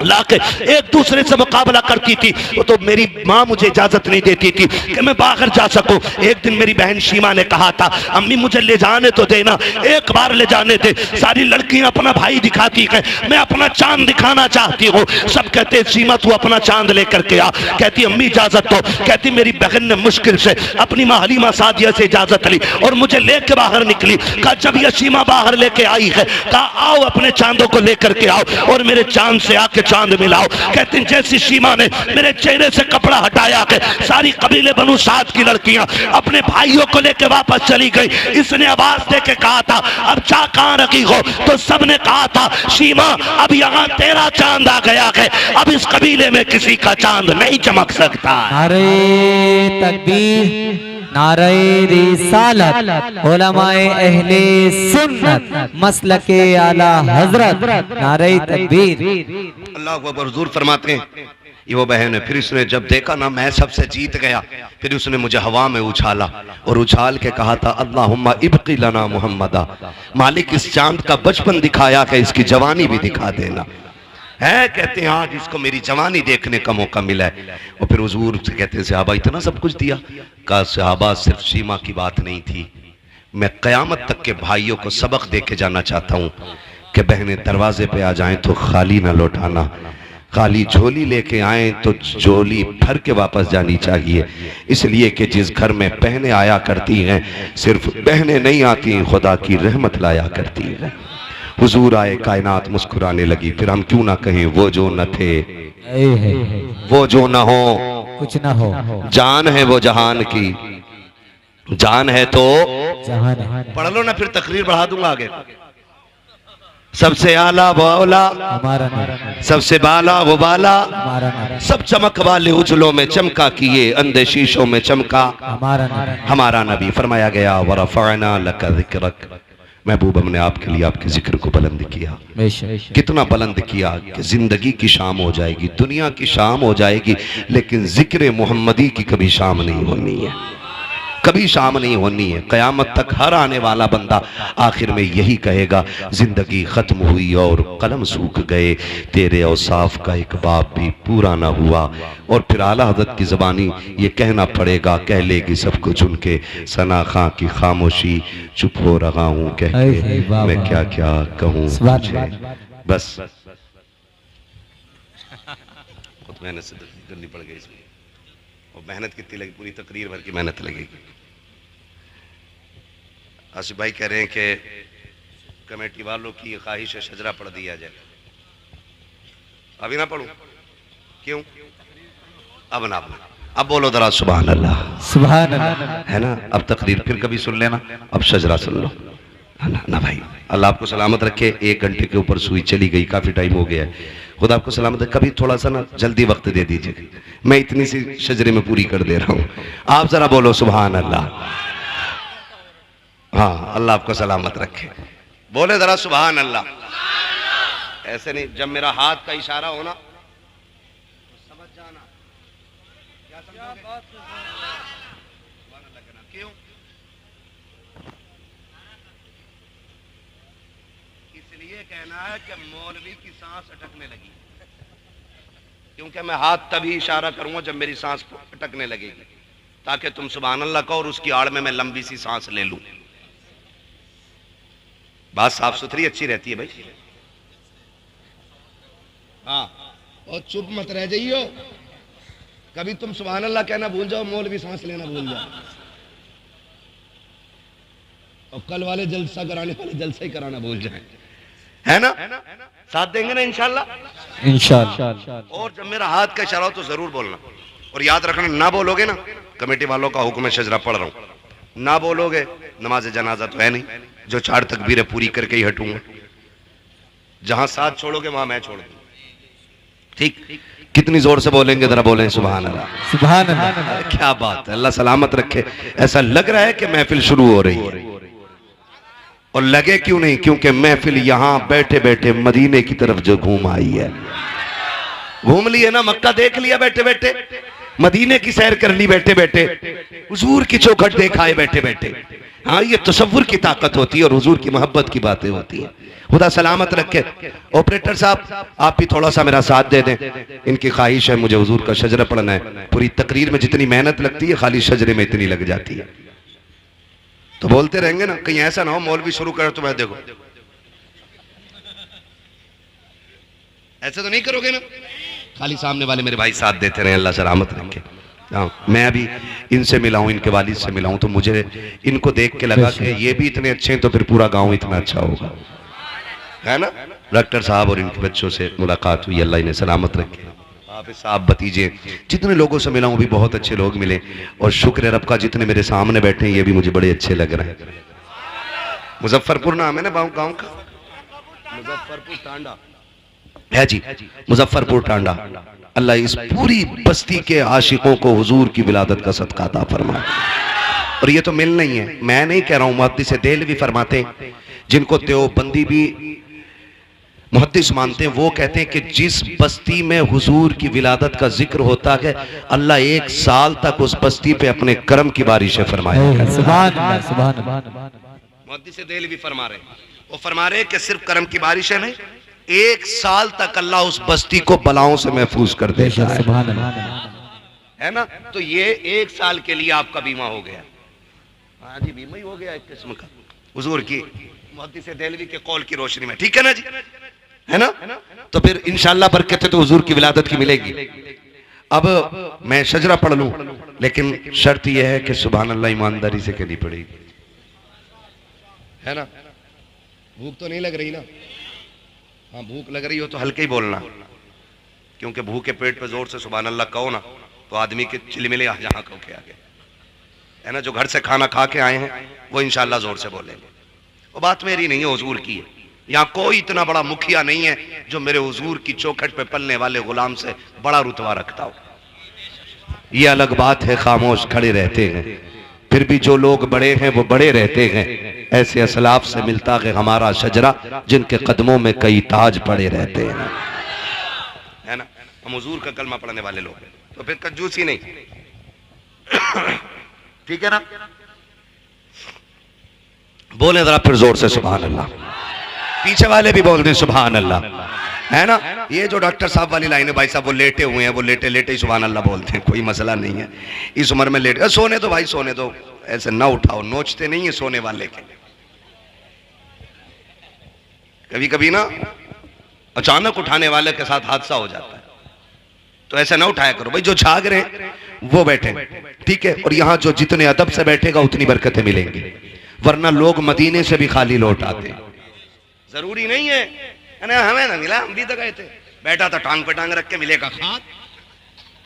लाके एक दूसरे से मुकाबला करती थी, तो मेरी माँ मुझे इजाजत नहीं देती थी कि मैं बाहर जा सकूं। एक दिन मेरी बहन शीमा ने कहा था अम्मी मुझे ले जाने तो देना, एक बार ले जाने दे। सारी लड़कियां अपना भाई दिखाती है, मैं अपना चांद दिखाना चाहती हूँ। सब कहते शीमा तू अपना चांद लेकर के आ। कहती अम्मी इजाजत दो। कहती मेरी बहन ने मुश्किल से अपनी माँ हलीमा सादिया से इजाजत ली और मुझे लेके बाहर निकली। कहा जब यह शीमा बाहर लेके आई है कहा आओ अपने चांदों को लेकर के आओ और मेरे चांद से आके चांद मिलाओ। कहते हैं जैसी शीमा ने मेरे चेहरे से कपड़ा हटाया के सारी कबीले बनु साद की लड़कियां अपने भाइयों को लेकर वापस चली गई। इसने आवाज दे के कहा था अब चा कहां रखी हो? तो सबने कहा था शीमा अब यहाँ तेरा चांद आ गया है, अब इस कबीले में किसी का चांद नहीं चमक सकता। नारे तकबीर, नारे रिसालत, उलमाए अहले सुन्नत, मसलके आला हजरत, नारे तकबीर। अल्लाह अकबर। हुजूर फरमाते हैं ये वो बहन है। फिर इसने जब देखा ना मैं सबसे जीत गया, फिर उसने मुझे हवा में उछाला और उछाल के कहा था अल्लाहुम्मा इब्की लना मुहम्मदा, मालिक इस चांद का बचपन दिखाया है इसकी जवानी भी दिखा देना है। कहते हैं आज इसको मेरी जवानी देखने का मौका मिला है। और फिर हुजूर से कहते हैं सहाबा इतना सब कुछ दिया? कहा सहाबा सिर्फ शीमा की बात नहीं थी, मैं कयामत तक के भाइयों को सबक दे के जाना चाहता हूँ कि बहनें दरवाजे पे आ जाएं तो खाली ना लौटाना, खाली झोली लेके आए तो झोली भर के वापस जानी चाहिए। इसलिए कि जिस घर में बहनें आया करती हैं सिर्फ बहनें नहीं आती, खुदा की रहमत लाया करती है। हुजूर आए, कायनात मुस्कुराने लगी। फिर हम क्यों ना कहें वो जो न थे, वो जो न हो, कुछ ना हो, जान है वो जहान की, जान है तो जहान। पढ़ लो ना, फिर तकरीर बढ़ा दूंगा आगे। सबसे आला वो औला, हमारा नबी, सबसे बाला वो बाला, हमारा नबी, सब चमक वाले उजलों में चमका किए, अंधे शीशों में चमका हमारा नबी। हमारा नबी। फरमाया गया वरफ़अना लका ज़िक्रक, महबूब हमने आपके लिए आपके जिक्र को बुलंद किया, बेशक कितना बुलंद किया कि जिंदगी की शाम हो जाएगी, दुनिया की शाम हो जाएगी, लेकिन जिक्र मोहम्मदी की कभी शाम नहीं होनी है, कभी शाम नहीं होनी है। क़यामत तक हर आने वाला बंदा आखिर में यही कहेगा, जिंदगी खत्म हुई और कलम सूख गए, तेरे औसाफ का एक बाब भी पूरा ना हुआ। और फिर आला हज़रत की ज़बानी ये कहना पड़ेगा, कह लेगी सब कुछ उनके, सना खां की खामोशी, चुप हो रहा हूँ कह के मैं क्या क्या कहूँ तुझे। बस बहुत मेहनत से करनी पड़ गई इसमें, और मेहनत कितनी लगी, पूरी तकरीर भर की मेहनत लगेगी। आसिफ भाई कह रहे हैं कि कमेटी वालों की ख्वाहिश है शजरा पढ़ दिया जाए। अभी ना पढ़ूं? क्यों? अब ना, अब बोलो जरा सुभान अल्लाह, सुभान अल्लाह, है ना। अब तकरीर फिर कभी सुन लेना, अब शजरा सुन लो, है ना भाई। अल्लाह आपको सलामत रखे। 1 घंटे के ऊपर सुई चली गई, काफी टाइम हो गया है। खुदा आपको सलामत रखे। कभी थोड़ा सा ना जल्दी वक्त दे दीजिए, मैं इतनी सी शजरे में पूरी कर दे रहा हूँ। आप जरा बोलो सुभान अल्लाह। हाँ, अल्लाह आपको सलामत रखे। बोले जरा सुभान अल्लाह। ऐसे नहीं, जब मेरा हाथ का इशारा हो ना तो समझ जाना क्या समझोगे? क्यों? इसलिए कहना है कि मौलवी की सांस अटकने लगी, क्योंकि मैं हाथ तभी इशारा करूंगा जब मेरी सांस अटकने लगेगी, ताकि तुम सुभान अल्लाह कहो और उसकी आड़ में मैं लंबी सी सांस ले लूं। बात साफ सुथरी अच्छी रहती है भाई। हाँ, और चुप मत रह जाइयो, कभी तुम सुभान अल्लाह कहना भूल जाओ, मौलवी सांस लेना भूल जाओ, और कल वाले जलसा कराने वाले जलसा ही कराना भूल जाए, है ना। साथ देंगे ना इंशाल्लाह, इंशाअल्लाह। और जब मेरा हाथ का इशारा हो तो जरूर बोलना, और याद रखना, ना बोलोगे ना, कमेटी वालों का हुक्म है, शजरा पढ़ रहा हूं, ना बोलोगे नमाज जनाजा तो है नहीं, जो 4 तकबीरें पूरी करके ही हटूंगा। जहां साथ छोड़ोगे वहां मैं छोड़ दूंगा, ठीक? कितनी जोर से बोलेंगे जरा बोलें सुभान अल्लाह, सुभान अल्लाह। क्या बात है, अल्लाह सलामत रखे। ऐसा लग रहा है कि महफिल शुरू हो रही है, और लगे क्यों नहीं, क्योंकि महफिल यहां बैठे बैठे मदीने की तरफ जो घूम आई है। घूम लिए ना, मक्का देख लिया बैठे बैठे, मदीने की सैर कर ली बैठे बैठे, हुजूर की चौखट देखा है बैठे बैठे। हाँ, ये तसव्वुर की ताकत होती है और हुजूर की मोहब्बत की बातें होती है। खुदा सलामत रखे। ऑपरेटर साहब आप भी थोड़ा सा मेरा साथ दे दें, इनकी ख्वाहिश है मुझे हुजूर का शजरा पढ़ना है। पूरी तकरीर में जितनी मेहनत लगती है खाली शजरे में इतनी लग जाती है, तो बोलते रहेंगे ना, कहीं ऐसा ना हो मौलवी शुरू कर तो मैं देखो, ऐसा तो नहीं करोगे ना। खाली सामने वाले मेरे भाई साथ देते रहे, अल्लाह सलामत रखे। हाँ, मैं अभी इनसे मिला हूँ, इनके वालिद से मिला हूँ, तो मुझे इनको देख के लगा कि ये भी इतने अच्छे हैं तो फिर पूरा गांव इतना अच्छा होगा, है ना। डॉक्टर साहब और इनके बच्चों से मुलाकात हुई, अल्लाह इन्हें सलामत रखे। हाफिज साहब, भतीजे, जितने लोगों से मिला हूँ भी बहुत अच्छे लोग मिले, और शुक्र है रब का जितने मेरे सामने बैठे हैं ये भी मुझे बड़े अच्छे लग रहे हैं। मुजफ्फरपुर नाम है ना गाँव का, मुजफ्फरपुर टांडा है जी, मुजफ्फरपुर टांडा। अल्लाह इस पूरी बस्ती के आशिकों को हुजूर की विलादत का सदका अता फरमाए। और ये तो मिल नहीं है, मैं नहीं कह रहा हूँ, मुहद्दिस देहलवी फरमाते हैं, जिनको देवबंदी भी मुहद्दिस मानते हैं, वो कहते हैं कि जिस बस्ती में हुजूर की विलादत का जिक्र होता है, अल्लाह 1 साल तक उस बस्ती पे अपने करम की बारिशें फरमाएगा। सुभान अल्लाह, सुभान अल्लाह। मुहद्दिस देहलवी फरमा रहे हैं, वो फरमा रहे हैं कि सिर्फ करम की बारिशें नहीं, 1 साल तक अल्लाह उस बस्ती को बलाओं से महफूज कर देता है, सुभान अल्लाह, है ना। तो ये 1 साल के लिए आपका बीमा हो गया। हाँ जी, बीमा ही हो गया एक किस्म का, हुजूर की मुहद्दिस देहलवी के कौल की रोशनी में, ठीक है ना जी, है ना। तो फिर इंशाअल्लाह बरकत तो हुजूर की विलादत की मिलेगी। अब मैं शजरा पढ़ लूं, लेकिन शर्त यह है कि सुभान अल्लाह ईमानदारी से कहनी पड़ेगी, है ना। भूख तो नहीं लग रही ना? हाँ, भूख लग रही हो तो हल्के ही बोलना, क्योंकि भूखे पेट पे जोर से सुभान अल्लाह कहो ना तो आदमी के चिलमिले जहाँ कहो के आगे, है ना। जो घर से खाना खा के आए हैं वो इंशाअल्लाह जोर से बोलेंगे। वो बात मेरी नहीं है, हुजूर की है। यहाँ कोई इतना बड़ा मुखिया नहीं है जो मेरे हुजूर की चौखट पे पलने वाले गुलाम से बड़ा रुतबा रखता हो। ये अलग बात है, खामोश खड़े रहते हैं, फिर भी जो लोग बड़े हैं वो बड़े रहते हैं। ऐसे असलाफ से मिलता है हमारा शजरा, जिनके कदमों में कई ताज पड़े रहते हैं, है ना। हम हुजूर का कलमा पढ़ने वाले लोग हैं, तो फिर कंजूसी नहीं। ठीक है ना, बोले जरा फिर जोर से सुभान अल्लाह। पीछे वाले भी बोल दें सुभान अल्लाह, है ना। ये जो डॉक्टर साहब वाली लाइन है, भाई साहब वो लेटे हुए हैं, वो लेटे लेटे ही सुभान अल्लाह बोलते हैं, कोई मसला नहीं है। इस उम्र में लेटे, सोने दो भाई सोने दो, ऐसे ना उठाओ, नोचते नहीं है सोने वाले के। कभी कभी ना अचानक उठाने वाले के साथ हादसा हो जाता है, तो ऐसा ना उठाया करो भाई। जो जाग रहे वो बैठे, ठीक है। और यहाँ जो जितने अदब से बैठेगा उतनी बरकतें मिलेंगी, वरना लोग मदीने से भी खाली लौट आते हैं। जरूरी नहीं है ना, हमें ना मिला, हम भी तो गए थे, बैठा था टांग पे टांग रख के, मिलेगा खाद।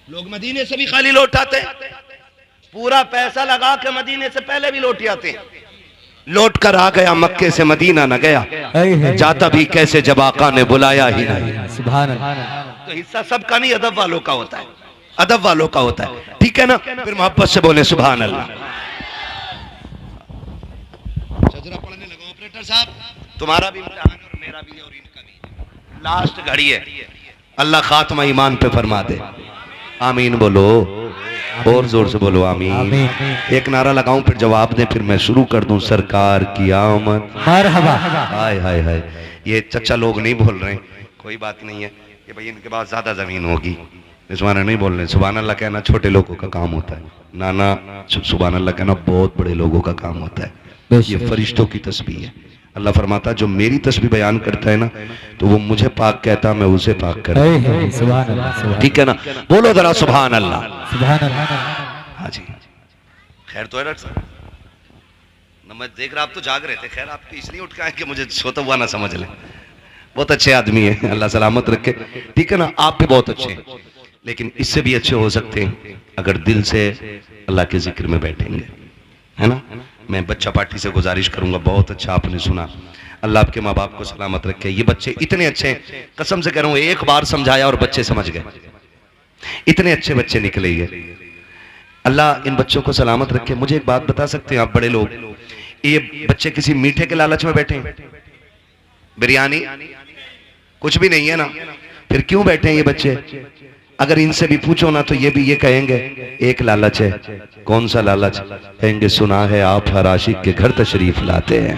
लोग मदीने से भी खाली लौट आते, पूरा पैसा लगा के मदीने से पहले भी लौट आते। लौट कर आ गया मक्के से मदीना न गया, जाता भी कैसे जब आका ने बुलाया ही नहीं। सुभान अल्लाह। तो हिस्सा सबका नहीं, अदब वालों का होता है, अदब वालों का होता है, ठीक है ना। फिर मोहब्बत से बोले सुभान अल्लाह। शजरा पढ़ने लगा ऑपरेटर साहब, तुम्हारा भी इम्तिहान और मेरा भी और इनका भी, लास्ट घड़ी है। अल्लाह खात्मा ईमान पे फरमा दे, आमीन बोलो, और जोर से बोलो आमीन। एक नारा लगाऊं फिर जवाब दें, फिर मैं शुरू कर दूं। सरकार की आमद मरहबा। हाय हाय हाय, ये चचा लोग नहीं बोल रहे, कोई बात नहीं है कि भाई इनके पास ज्यादा जमीन होगी, इस माने नहीं बोल रहे। सुभान अल्लाह कहना छोटे लोगों का काम होता है, नाना सुभान अल्लाह कहना बहुत बड़े लोगों का काम होता है। ये फरिश्तों की तस्बीह है। अल्लाह फरमाता जो मेरी तस्बीह बयान करता है ना, तो वो मुझे पाक कहता, मैं उसे पाक करता। सुभान अल्लाह। ठीक है ना, बोलो जरा सुभान अल्लाह। सुभान अल्लाह। हाँ जी, खैर तो है डॉक्टर साहब ना, मैं देख रहा आप तो जाग रहे थे। खैर आपके इसलिए उठ के आए कि मुझे सोता हुआ ना समझ लें। बहुत अच्छे आदमी है, अल्लाह सलामत रखे, ठीक है ना। आप भी बहुत अच्छे हैं, लेकिन इससे भी अच्छे हो सकते हैं अगर दिल से अल्लाह के जिक्र में बैठेंगे, है ना। मैं बच्चा पार्टी से गुजारिश करूंगा, बहुत अच्छा आपने सुना, अल्लाह आपके माँ बाप को सलामत रखे। ये बच्चे इतने अच्छे हैं, कसम से कह रहा हूं, एक बार समझाया और बच्चे समझ गए, इतने अच्छे बच्चे निकले ये। अल्लाह इन बच्चों को सलामत रखे। मुझे एक बात बता सकते हैं आप बड़े लोग, ये बच्चे किसी मीठे के लालच में बैठे हैं? बिरयानी कुछ भी नहीं है ना, फिर क्यों बैठे हैं ये बच्चे? अगर इनसे भी पूछो ना तो ये भी ये कहेंगे एक लालच है। कौन सा लालच? कहेंगे सुना है आप हर आशिक के घर तशरीफ लाते हैं।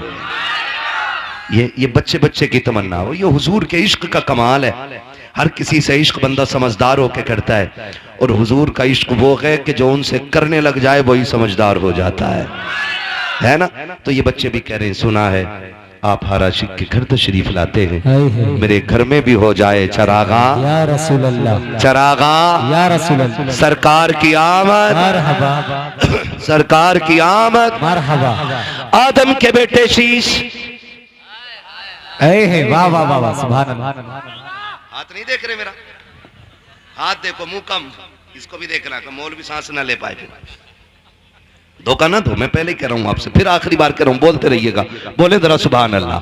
ये बच्चे बच्चे की तमन्ना हो, ये हुजूर के इश्क का कमाल है। हर किसी से इश्क बंदा समझदार होके करता है, और हुजूर का इश्क वो है कि जो उनसे करने लग जाए वही समझदार हो जाता है ना। तो ये बच्चे भी कह रहे हैं सुना है आप हर आशिक के घर तशरीफ लाते हैं, मेरे घर में भी हो जाए चरागा या रसूल अल्लाह, चरागा या रसूल अल्लाह। सरकार की आमद, मरहबा, सरकार की आमद। मरहबा। आदम के बेटे शीश, वाह वाह वाह वाह, सुभान अल्लाह। हाथ नहीं देख रहे मेरा? हाथ देखो, मुंह कम, इसको भी देखना कि मौलवी सांस ना ले पाए। धोखा ना दो, मैं पहले कह रहा हूं आपसे, फिर आखिरी बार कह रहा हूं, बोलते रहिएगा। बोले जरा सुभान अल्लाह।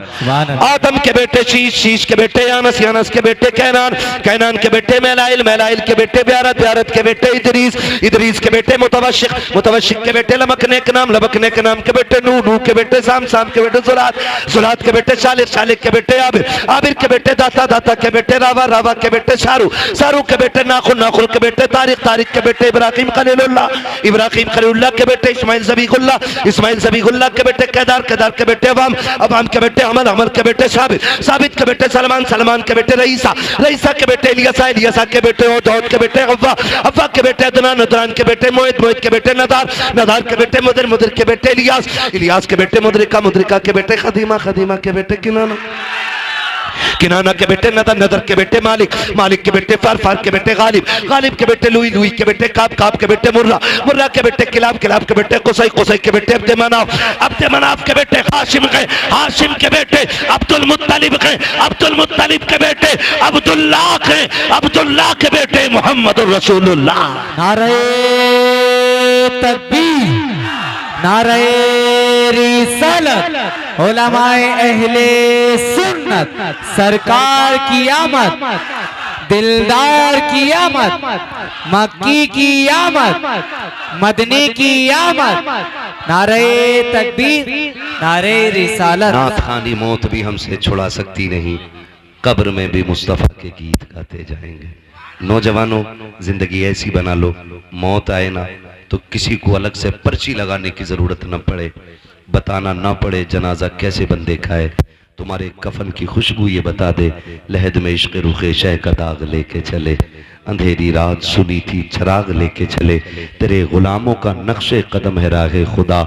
आदम के बेटे शीश, शीश के बेटे यानस, यानस के बेटे कैनान, कैनान के बेटे मैलाइल, मैलाइल के बेटे ब्यारत, ब्यारत के बेटे इदरीस, इदरीस के बेटे मुतवशिक, मुतवशिक के बेटे लमकने के नाम, लमकने के नाम के बेटे नूह, नूह के बेटे साम, साम के बेटे जुलात, जुलात के बेटे शालिक, शालिक के बेटे आबिर, आबिर के बेटे दाता, दाता के बेटे रावा, रावा के बेटे शारू, शारू के बेटे नाखुल, नाखुल के बेटे तारिक, तारिक के बेटे इब्राहिम खलीलुल्लाह, इब्राहिम खलीलुल्लाह के बेटे इस्माइल ज़बीहुल्लाह, इस्माइल ज़बीहुल्लाह के बेटे केदार, केदार के बेटे अवाम, अवाम के बेटे अमल, अमल के बेटे साबित, साबित के बेटे सलमान, सलमान के बेटे रईसा, रईसा के बेटे इलियासा, इलियासा के बेटे औद के बेटे अव्वा, अव्वा के बेटे अदनान, अदनान के बेटे मोहित, मोहित के बेटे नदार, नदार के बेटे मुदर, मुदर के बेटे इलियास, इलियास के बेटे मुदरिका, मुदरिका के बेटे खदीमा, खदीमा के बेटे किनाना, किनाना के बेटे नदर, नदर के बेटे मालिक, मालिक के बेटे फार, फार के बेटे गालिब, गालिब के बेटे लुई, लुई के बेटे काब, काब के बेटे मुर्रा, मुर्रा के बेटे किलाब, किलाब के बेटे कुसै, कुसै के बेटे अब्दे मनाफ, अब्दे मनाफ के बेटे हाशिम के, हाशिम के बेटे अब्दुल मुत्तलिब के, अब्दुल मुत्तलिब के बेटे अब्दुल्लाह के, अब्दुल्लाह के बेटे मोहम्मद रसूलुल्लाह। नारे तकबीर, नारे रिसालत, उलमाए अहले सुन्नत, सरकार की आमद, दिलदार की आमद, मक्की की आमद, मदनी की आमद, नारे तकबीर, नारे रिसालत। नात खानी मौत भी हमसे छुड़ा सकती नहीं, कब्र में भी मुस्तफ़ा के गीत गाते जाएंगे। नौजवानों, जिंदगी ऐसी बना लो, मौत आए ना तो किसी को अलग से पर्ची लगाने की जरूरत न पड़े, बताना ना पड़े जनाजा कैसे बंदे खाए, तुम्हारे कफन की खुशबू ये बता दे, लहद में इश्क रुखे शह का दाग लेके चले, अंधेरी रात सुनी थी चराग लेके चले, तेरे गुलामों का नक्शे कदम है राहे खुदा।